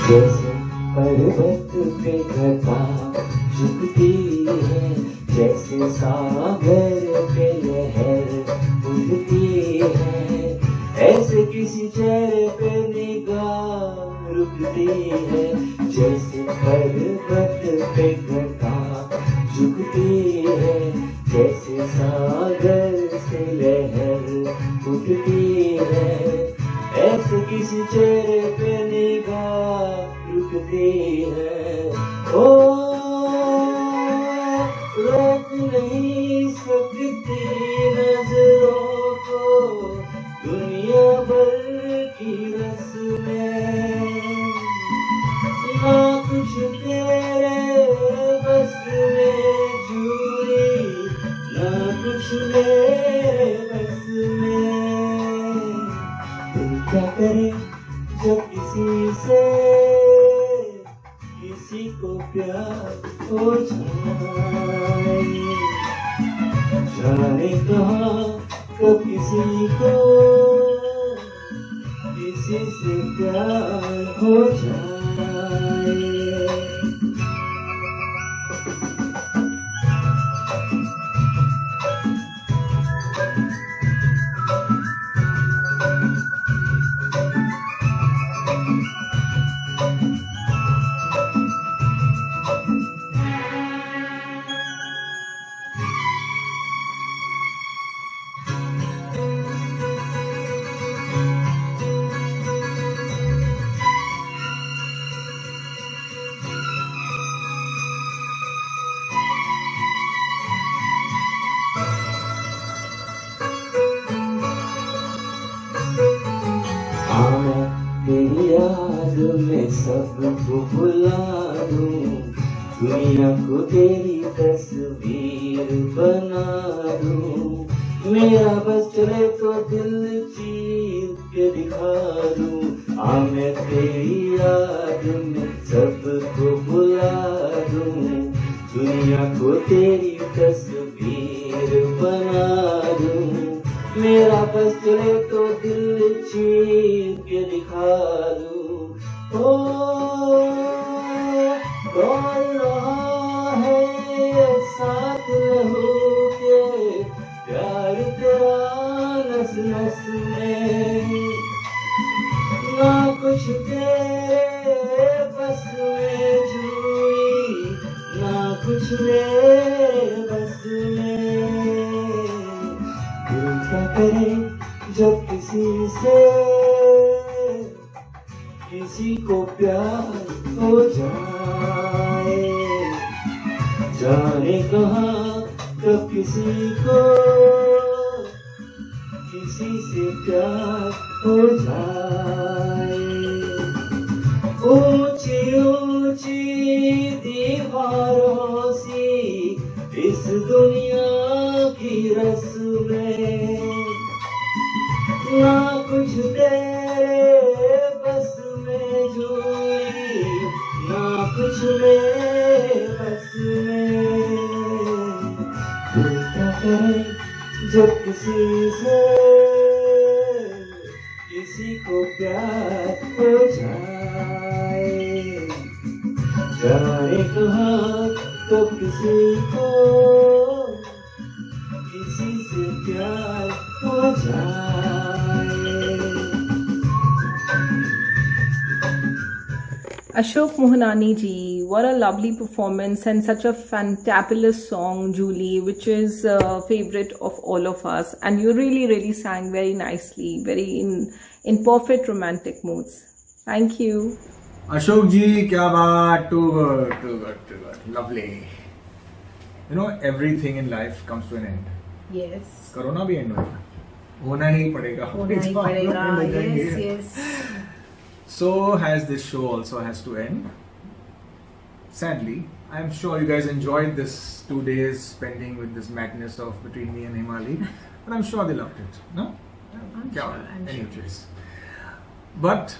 जैसे पर्वत पे घटा झुकती है, जैसे सागर पे लहर उठती है, ऐसे किसी चेहरे पे निगाह रुकती है. जैसे पर्वत पे घटा झुकती है, जैसे सागर से लहर उठती है, ऐसे किसी चेहरे पे निगाह रुकती है. ओ रोक नहीं सकती नजरों को दुनिया भर की रस्में, ना कुछ तेरे बस में चूरी, ना कुछ मेरे बस में. दिल क्या करे जब किसी से किसी को प्यार हो जाए, जाने कहाँ कब किसी को किसी से प्यार हो जाए. तेरी याद में सबको भुला दूं, दुनिया को तेरी तस्वीर बना दूं. मेरा बस चले तो दिल चीर के दिखा दूं. मैं तेरी याद में सबको भुला दूं, दुनिया को तेरी तस्वीर बना दूं. मेरा बस चले तो दिल चीर के दिखा दूं. ओ दौड़ रहा है साथ लहू के, प्यार तेरा नस नस में, ना कुछ तेरे बस में जुई, ना कुछ मेरे बस में. दिल क्या करे जब किसी से किसी को प्यार हो जाए, जाने कहाँ कब किसी को किसी से प्यार हो जाए. ऊंची ऊंची दीवारों सी इस दुनिया की रस्में, ना कुछ तेरे बस में जुई, ना कुछ मेरे बस में. दिल क्या करे जब किसी से किसी को प्यार हो जाए, जाने कहाँ कब किसी को किसी से प्यार हो जाए. Ashok Mohanani ji, what a lovely performance and such a fantabulous song, Julie, which is a favorite of all of us. And you really sang very nicely, very in perfect romantic moods. Thank you. Ashok ji, kya baat, too good, lovely. You know, everything in life comes to an end. Yes. Corona bhi end होना ही पड़ेगा. होना ही पड़ेगा. Yes. So has this show also has to end. Sadly, I'm sure you guys enjoyed this 2 days spending with this madness of between me and Himali, but I'm sure they loved it. No? I'm sure. Anyways. But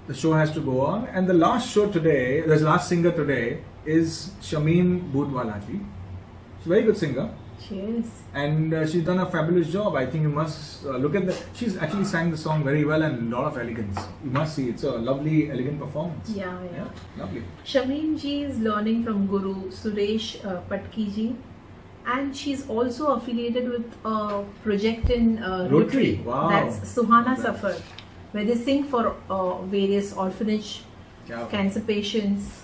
the show has to go on, and the last show today, the last singer today is Shameen Bhootwala ji. She's a very good singer. She is. And she's done a fabulous job. I think you must look at she's actually sang the song very well and a lot of elegance. You must see, it's a lovely, elegant performance. Yeah. Lovely. Shameen ji is learning from Guru Suresh Patki ji, and she's also affiliated with a project in Rotary. Wow. That's Suhana Safar, where they sing for various orphanage cancer patients.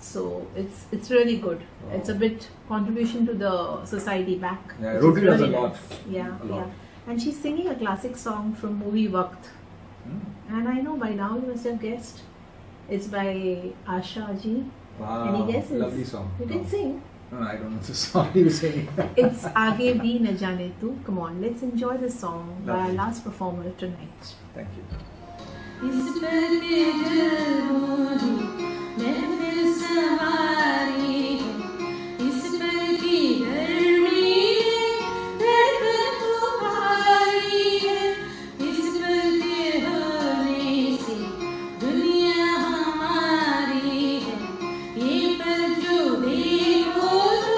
So it's really good. Wow. It's a bit contribution to the society back. Yeah, Rotary does a lot. Nice. Yeah. And she's singing a classic song from movie Waqt. And I know by now you must have guessed. It's by Asha ji. Wow. Any guesses? Lovely song. You did sing. No, I don't know the song you were singing. It's Aage Bhi Na Jaane Tu. Come on, let's enjoy this song by our Lovely. last performer tonight. Thank you. इस पर के जलमोरी महफिल सवारी है, इस पर की गर्मी धड़कन पुकारी है, इस पर के होने से दुनिया हमारी है, ये पर जो देखो तो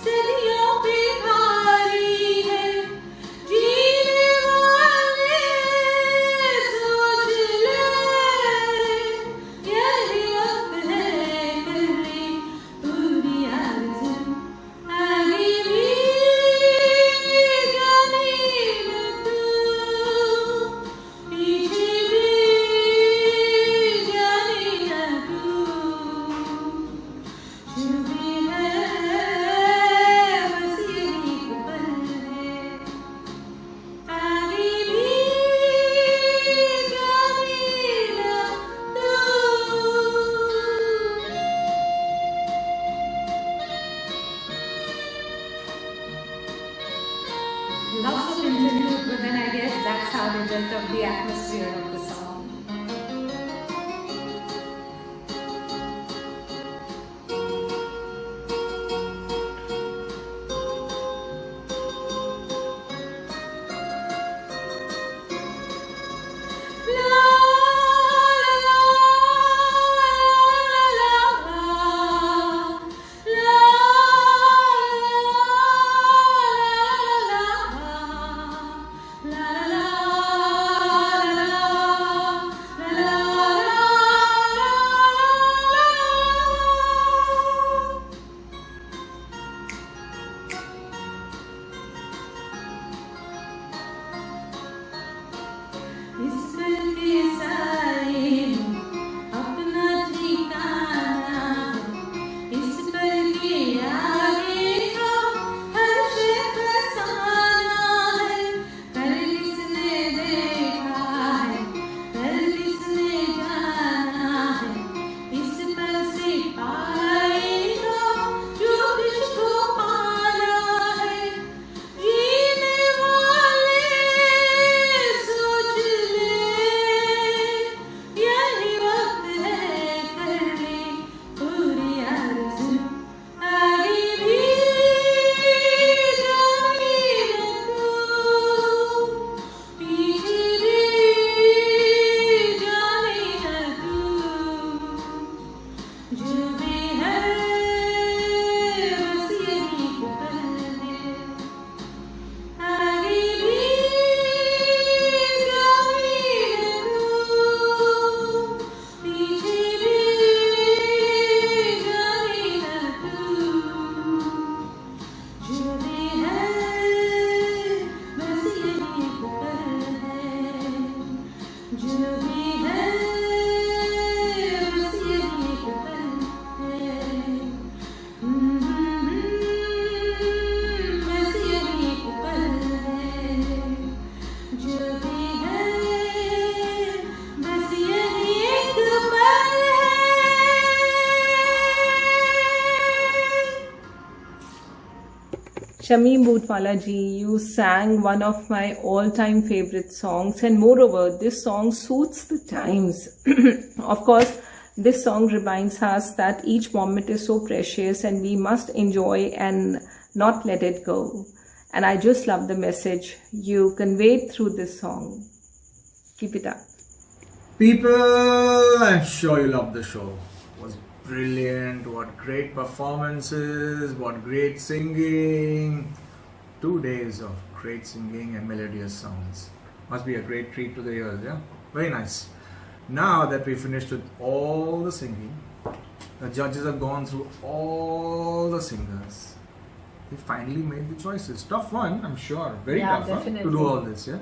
सदियों पे भारी है, जीने वाले सोच ले यही वक्त है करने पूरी आरज़ू, आगे भी जाने न तू, पीछे भी जाने न तू, जो भी है बस यही पल है, आगे भी जाने न तू. Lots of interlude, but then I guess that's how they built up the atmosphere of the song. La la la la la la la la la. Shameem Bhootwala ji, you sang one of my all-time favorite songs, and moreover, this song suits the times. Of course, this song reminds us that each moment is so precious and we must enjoy and not let it go. And I just love the message you conveyed through this song. Keep it up. People, I'm sure you loved the show. It was brilliant. What great performances, what great singing. 2 days of great singing and melodious songs. Must be a great treat to the ears, yeah? Very nice. Now that we finished with all the singing, the judges have gone through all the singers. They finally made the choices. Tough one, I'm sure. Very tough huh, to do all this, yeah?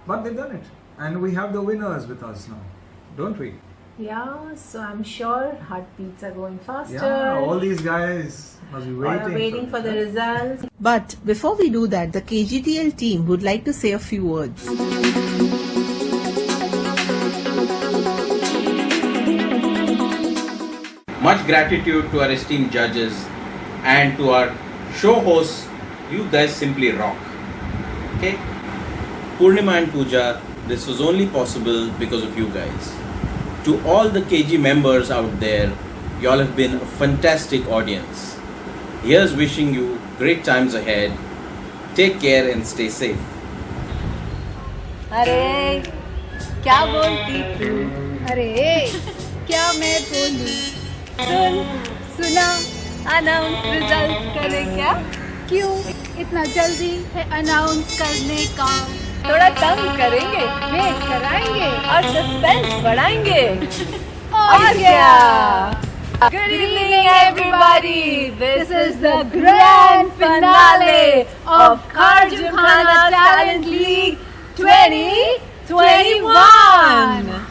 But they've done it. And we have the winners with us now, don't we? Yeah, so I'm sure heartbeats are going faster. Yeah, all these guys must be waiting for the results. But before we do that, the KGTL team would like to say a few words. Much gratitude to our esteemed judges and to our show hosts. You guys simply rock. Okay? Purnima and Pooja, this was only possible because of you guys. To all the KG members out there, y'all have been a fantastic audience. Here's wishing you great times ahead. Take care and stay safe. अरे क्या बोलती तू, अरे क्या मैं बोलूं, सुना announce result करे क्या, क्यों इतना जल्दी है अनाउंस करने का, थोड़ा तंग करेंगे, वेट कराएंगे और सस्पेंस बढ़ाएंगे और क्या. Good evening everybody, this is the grand finale of Kharjum Khana Talent League 2021.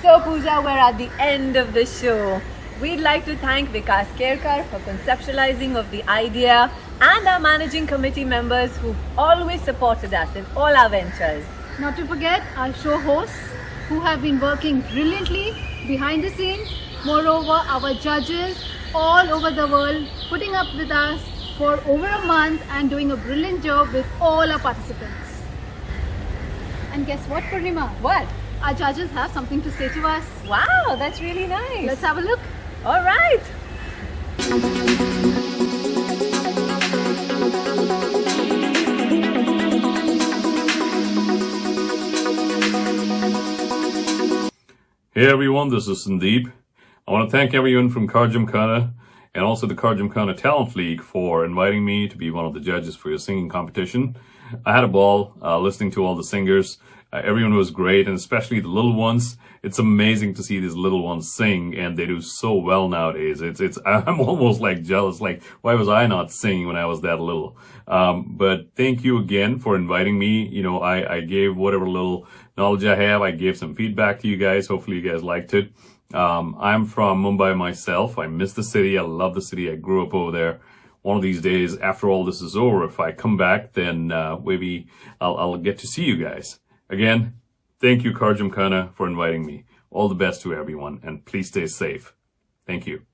So Pooja, we're at the end of the show. We'd like to thank Vikas Kerkar for conceptualizing of the idea and our managing committee members who've always supported us in all our ventures. Not to forget our show hosts who have been working brilliantly behind the scenes. Moreover, our judges all over the world putting up with us for over a month and doing a brilliant job with all our participants. And guess what, Purnima? What? Our judges have something to say to us. Wow, that's really nice. Let's have a look. All right. Hey everyone, this is Sandeep. I want to thank everyone from Kharjum Khana and also the Kharjum Khana Talent League for inviting me to be one of the judges for your singing competition. I had a ball listening to all the singers. Everyone was great, and especially the little ones. It's amazing to see these little ones sing, and they do so well nowadays. I'm almost like jealous, like why was I not singing when I was that little? But thank you again for inviting me. You know, I gave whatever little knowledge I have. I gave some feedback to you guys. Hopefully you guys liked it. I'm from Mumbai myself. I miss the city. I love the city. I grew up over there. One of these days, after all this is over, if I come back, then maybe I'll get to see you guys. Again, thank you, Kharjum Khana, for inviting me. All the best to everyone, and please stay safe. Thank you.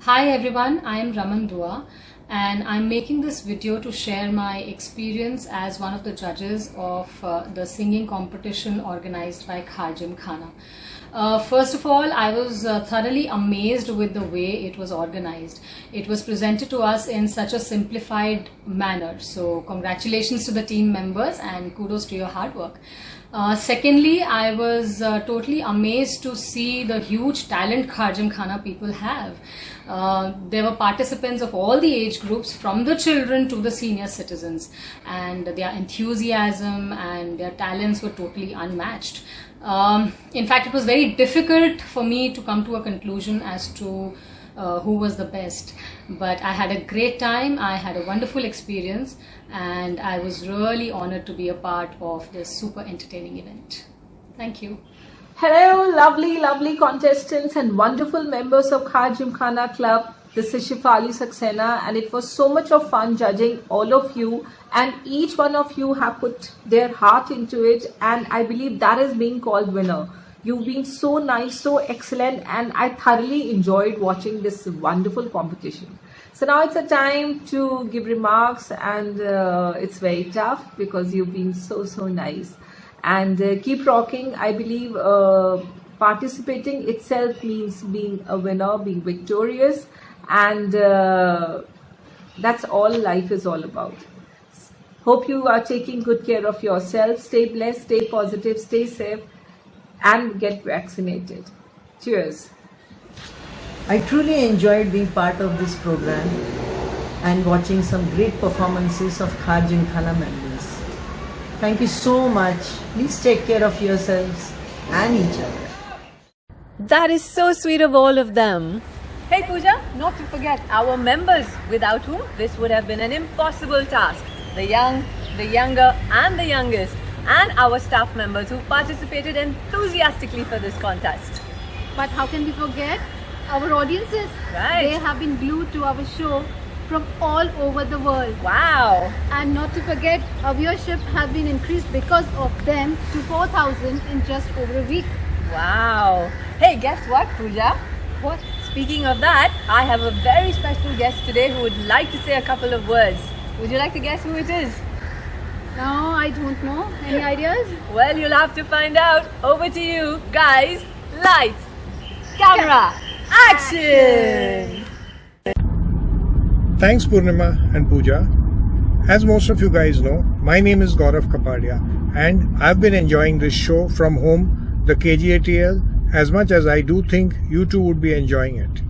Hi everyone, I am Raman Dua, and I'm making this video to share my experience as one of the judges of the singing competition organized by Kharjum Khana. First of all, I was thoroughly amazed with the way it was organized. It was presented to us in such a simplified manner. So congratulations to the team members and kudos to your hard work. Secondly, I was totally amazed to see the huge talent Kharjum Khana people have. There were participants of all the age groups, from the children to the senior citizens, and their enthusiasm and their talents were totally unmatched. In fact, it was very difficult for me to come to a conclusion as to who was the best, but I had a great time. I had a wonderful experience, and I was really honored to be a part of this super entertaining event. Thank you. Hello, lovely contestants and wonderful members of Kharjum Khana Club. This is Shifali Saxena, and it was so much of fun judging all of you, and each one of you have put their heart into it, and I believe that is being called winner. You've been so nice, so excellent, and I thoroughly enjoyed watching this wonderful competition. So now it's a time to give remarks, and it's very tough because you've been so nice. And keep rocking. I believe participating itself means being a winner, being victorious, and that's all life is all about. Hope you are taking good care of yourself. Stay blessed, stay positive, stay safe, and get vaccinated. Cheers. I truly enjoyed being part of this program and watching some great performances of Khar Gymkhana members. Thank you so much. Please take care of yourselves and each other. That is so sweet of all of them. Hey Pooja, not to forget our members, without whom this would have been an impossible task. The young, the younger and the youngest, and our staff members who participated enthusiastically for this contest. But how can we forget our audiences? Right. They have been glued to our show from all over the world. Wow. And not to forget, our viewership has been increased because of them to 4,000 in just over a week. Wow. Hey, guess what, Pooja? What? Speaking of that, I have a very special guest today who would like to say a couple of words. Would you like to guess who it is? No, I don't know. Any ideas? Well, you'll have to find out. Over to you, guys. Lights, camera, action! Thanks Purnima and Pooja. As most of you guys know, my name is Gaurav Kapadia and I've been enjoying this show from home, the KGATL, as much as I do think you too would be enjoying it.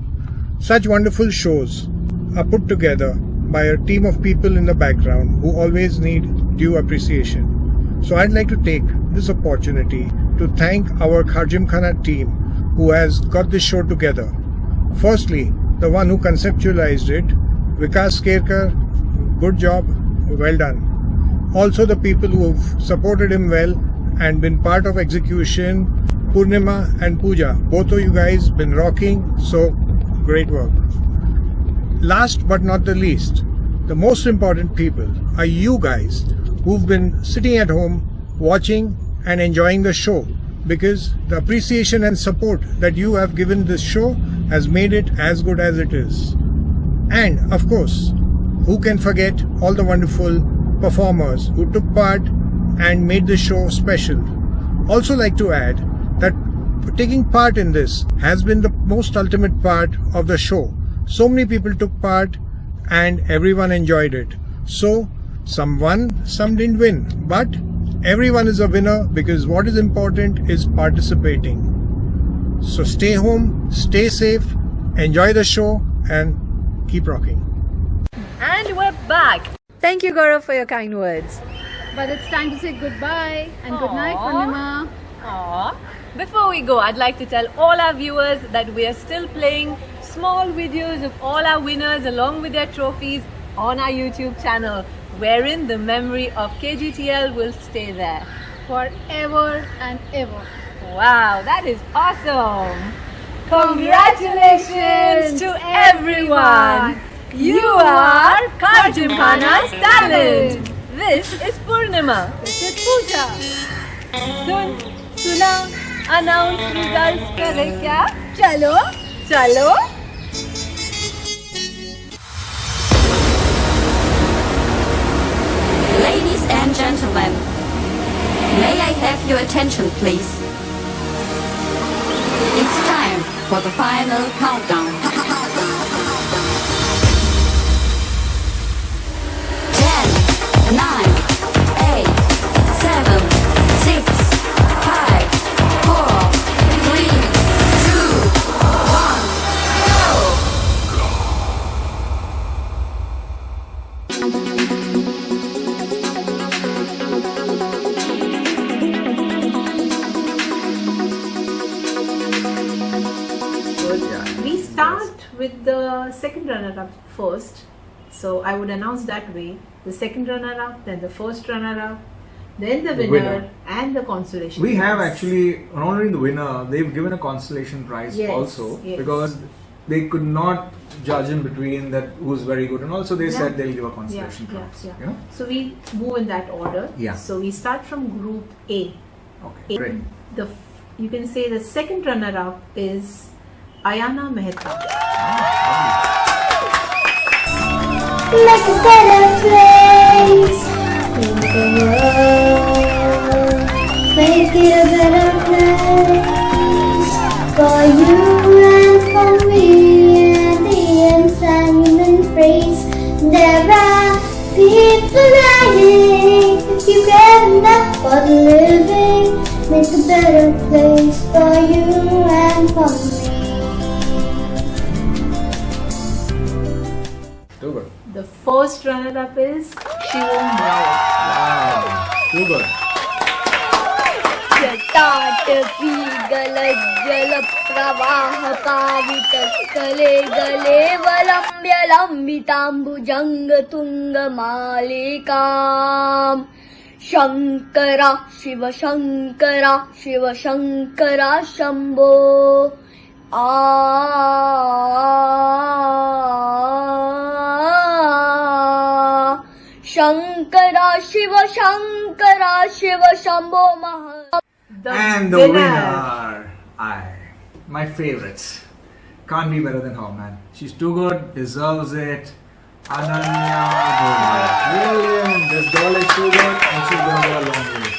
Such wonderful shows are put together by a team of people in the background who always need due appreciation. So I'd like to take this opportunity to thank our Khar Gymkhana team who has got this show together. Firstly, the one who conceptualized it, Vikas Kerkar, good job, well done. Also the people who have supported him well and been part of execution, Purnima and Pooja. Both of you guys been rocking, so great work. Last but not the least, the most important people are you guys who've been sitting at home watching and enjoying the show, because the appreciation and support that you have given this show has made it as good as it is. And of course, who can forget all the wonderful performers who took part and made the show special. Also like to add that taking part in this has been the most ultimate part of the show. So many people took part and everyone enjoyed it. So some won, some didn't win, but everyone is a winner because what is important is participating. So stay home, stay safe, enjoy the show and keep rocking. And we're back. Thank you, Gaurav, for your kind words. But it's time to say goodbye and good night, Purnima. Aww. Before we go, I'd like to tell all our viewers that we are still playing small videos of all our winners along with their trophies on our YouTube channel, wherein the memory of KGTL will stay there forever and ever. Wow, that is awesome! Congratulations to everyone! You are Khar Gymkhana's talent! This is Purnima. This is Pooja. Suna, announce results करे क्या? चलो, चलो. Ladies and gentlemen, may I have your attention please? It's time for the final countdown. 10, 9, 8, 7, 6, 5, 4, 3, 2, 1, We start with the second runner-up first. So I would announce that way. The second runner-up, then the first runner-up, then the winner, and the consolation We prize. have actually, on honoring the winner, they've given a consolation prize Yes, also, yes. because they could not judge in between that who's very good, and also they Yeah. said they'll give a consolation prize. Yeah. You know? So we move in that order. Yeah. So we start from group A. Okay, great. The you can say the second runner-up is Ayana Mehta. Make a better place in the world. Make it a better place for you and for me and the inside human race. There are people dying. If you care enough for the living, make a better place for you and for me. Too good. The first runner-up is Shivam Rao. Wow. Too good. जटाट जल प्रवाह पावित स्थले गले वलम्ब्य लम्बिताम्बुजंग तुंग मालिकाम् शंकरा शिव शंकरा शंभो शंकरा शिव शंभो महा. And the winner, my favorite. Can't be better than her, man. She's too good, deserves it. Ananya Dhomaya. Brilliant. This girl is too good and she's going to go a long way.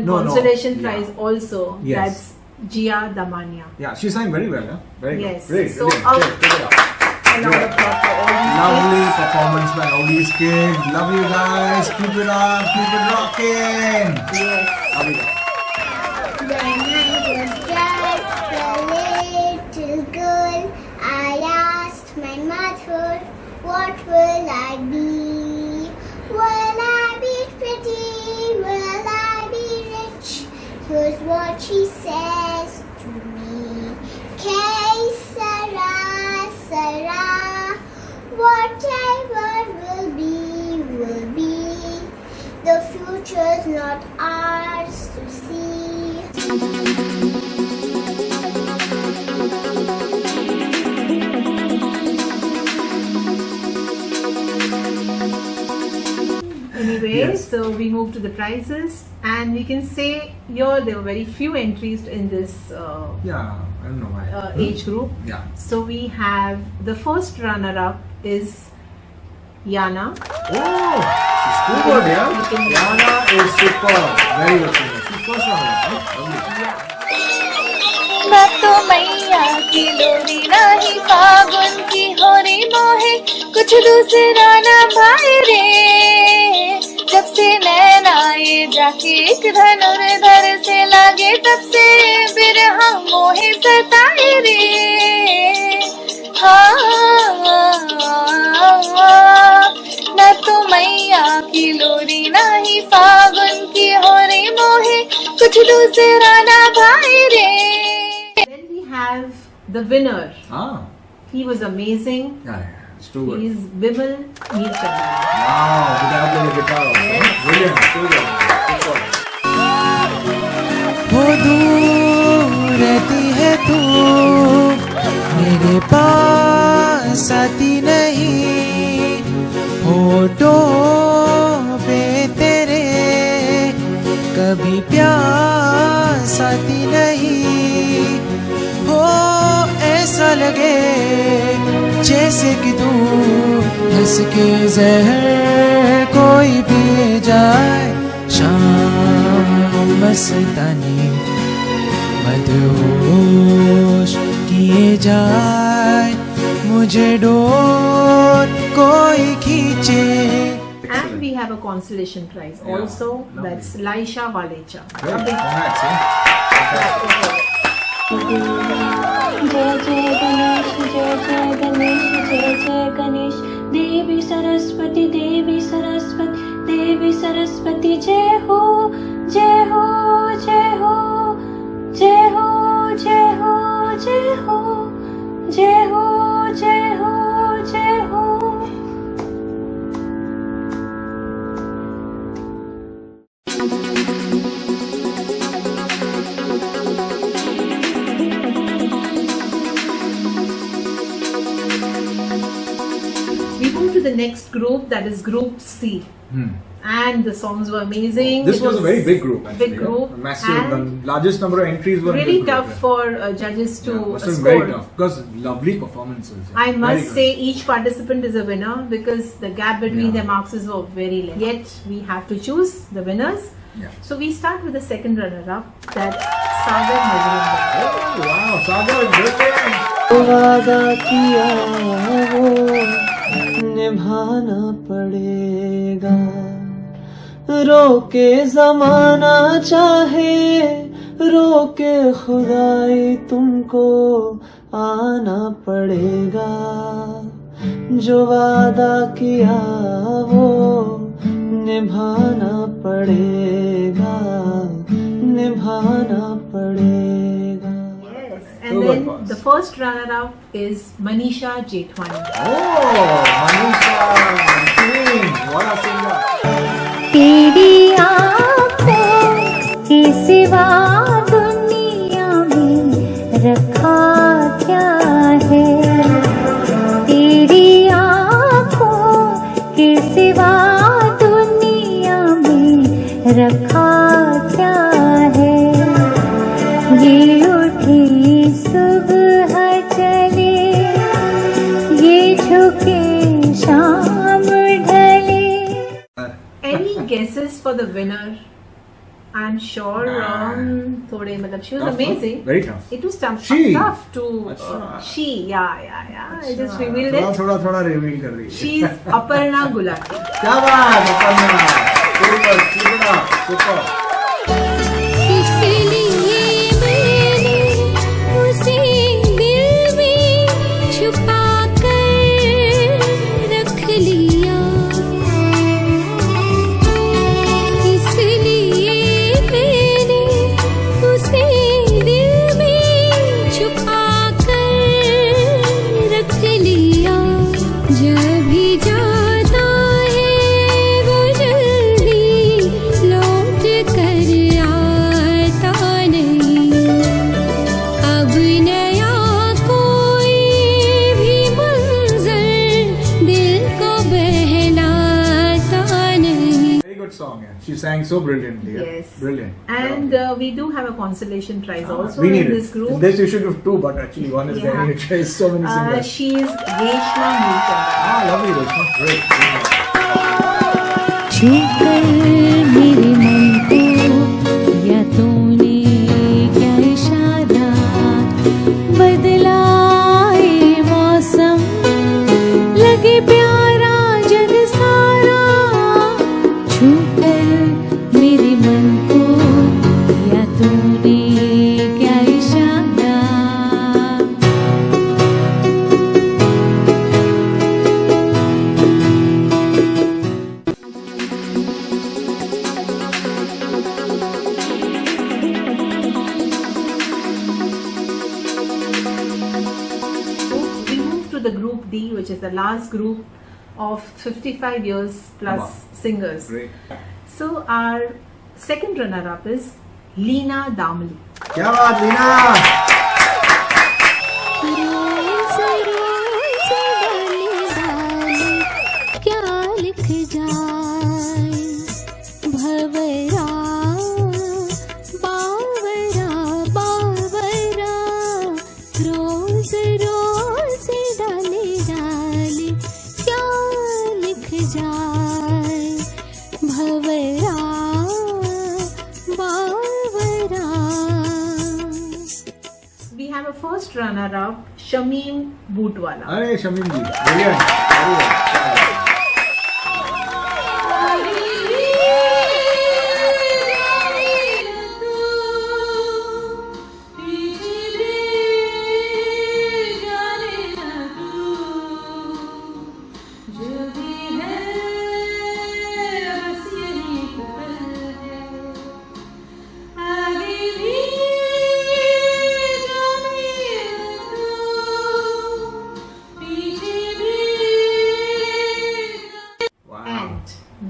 Consolation prize also. Yes. That's Jia Damania. Yeah, she sang very well, huh? Very Yes. good. Great. So, Brilliant. Check it out. a lot of applause for all these Lovely kids. performance by all these kids. Love you guys. Keep it up. Keep it rocking. Yes. Love you guys. When I was just a little girl, I asked my mother, what will I be? Will I be pretty? Will I be rich? Here's what she says to me. Kay Sarah, Sarah, whatever will be, will be. The future's not ours to see. Anyway, Yes. so we move to the prizes, and we can say here there were very few entries in this Yeah, I don't know why. age group. Yeah. So we have the first runner-up is Yana. Oh, she's too good, yeah. Yana is super. Very good singer. She's first runner, right? Lovely. ना तो मैया की लोरी ना ही फागुन की होरी मोहे कुछ दूसरा ना भाई रे जब से नैना ये जाके एक धनुर्धर से लागे तब से बिरहा मोहे सताए रे ना तो मैया की लोरी ना ही फागुन की होरी मोहे कुछ दूसरा ना भाई रे. Then we have the winner. Ah. He was amazing. Yeah, it's too good. He's Bimal Neelchandra. Wow, the guy playing the guitar also. Yes. Brilliant, too good. Super. वो दूर रहती है तू मेरे पास आती नहीं होठों पे तेरे कभी प्यास आती नहीं हो ऐसा लगे जैसे कि तू हंस के जहर कोई पी जाए शाम मस्तानी मदहोश किए जाए मुझे डोर कोई खींचे. And we have a consolation prize also. That's Laisha Walecha. Great. Congrats, yeah. जय गणेश जय जय गणेश जय जय गणेश देवी सरस्वती देवी सरस्वती देवी सरस्वती जय हो जय हो जय हो जय हो जय हो जय हो जय हो जय हो जय हो। We move to the next group, that is Group C. And the songs were amazing. This It was a very big group, actually. Big group. Yeah? Massive. The largest number of entries were in really this group, tough for judges to must have been score. very tough because lovely performances. Yeah. I Very must good. say each participant is a winner because the gap between their marks were very less. Yet we have to choose the winners. Yeah. So we start with the second runner-up, that's Sagar Mazumdar. Oh wow, Sagar is brilliant. वादा किया वो निभाना पड़ेगा रोके जमाना चाहे रोके खुदाई तुमको आना पड़ेगा जो वादा किया वो निभाना पड़ेगा निभाना पड़ेगा। And then the first runner-up is Manisha Jethwani. Oh, Manisha, Queen, what a singer. तेरी आँखों के सिवा दुनिया में रखा क्या है तेरी आँखों के सिवा दुनिया में रखा क्या है ये उठी सुबह चले ये झुके शाम ढले। Any guesses for the winner? I'm sure थोड़े मतलब she was Tough, amazing. very tough. It was tough, She? tough to she yeah. I just revealed it. थोड़ा रिवील कर रही है. She is Aparna Gulati. क्या बात अपर्णा. Super. इसलिए मैंने उसे दिल में छुपा कर रख लिया इसलिए मैंने उसे दिल में छुपा कर रख लिया जब भी जाता है वो जल्दी लौट कर आता नहीं अब नया कोई भी मंजर दिल को बहलाता नहीं। Very good song. Yeah. She sang so brilliantly. Yeah. Yes. Brilliant. And we do have a consolation prize also we in need this it. group. In this you should have two, but actually one is getting it. There's so many singers. She is Reshma Mulchandani. Lovely Reshma. Great. छूकर मेरे मन को या तूने क्या इशारा बदलाए मौसम लगे प्यारा जग सारा छूकर मेरे मन को या तूने क्या इशारा। We move to the group D, which is the last group of 55 years plus Wow. singers. Great. So our second runner-up is Leena Damli. क्या बात लीना. रोज़ रोज़ डाले डाले क्या लिख जाए भंवरा बावरा बावरा रोज़ रोज़ डाले डाले क्या लिख जाए भंवरा बावरा। We have a first runner-up, Shamim Bootwala. अरे शमीम जी. Brilliant. Very good.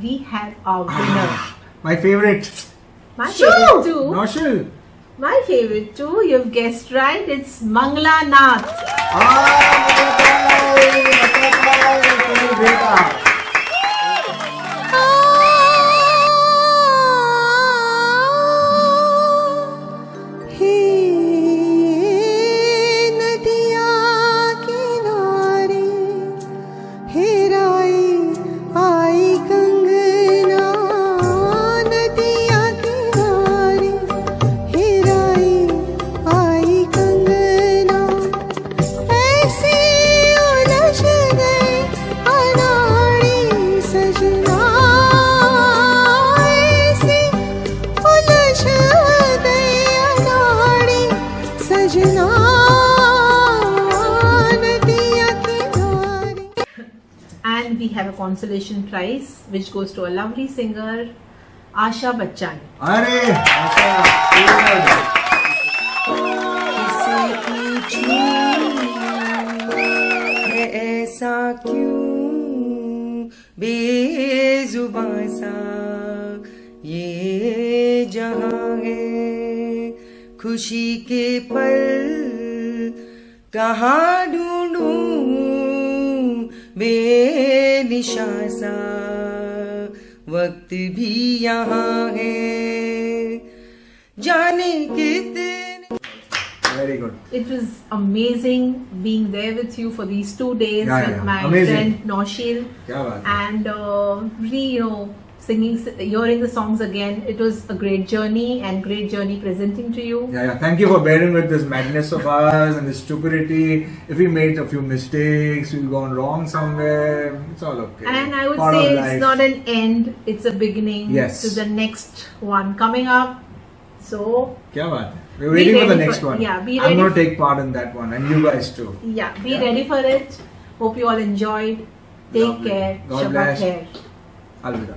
we have our winner. My favorite. My favorite too. Naushil. My favorite too. You've guessed right. It's Mangla Nath. And we have a consolation prize which goes to a lovely singer, Asha Bachchan. अरे ऐसा क्यों बेजुबां सा ये जहां है, खुशी के पल कहाँ ढूंढूं बेनिशां सा, वक्त भी यहाँ है जाने कितने. Very good. It was amazing being there with you for these 2 days with my Amazing. friend Naushil. क्या बात है. And really, hearing the songs again. It was a great journey and great journey presenting to you. Yeah. Thank you for bearing with this madness of ours and this stupidity. If we made a few mistakes, we've gone wrong somewhere. It's all okay. And I would Part say of it's life. not an end, it's a beginning to the next one coming up. So, क्या बात है. We're waiting for the next one. Yeah, be I'm ready. going to take part in that one, and you guys too. Yeah, be ready for it. Hope you all enjoyed. Take care. God Shabbat bless. khair. Alvida.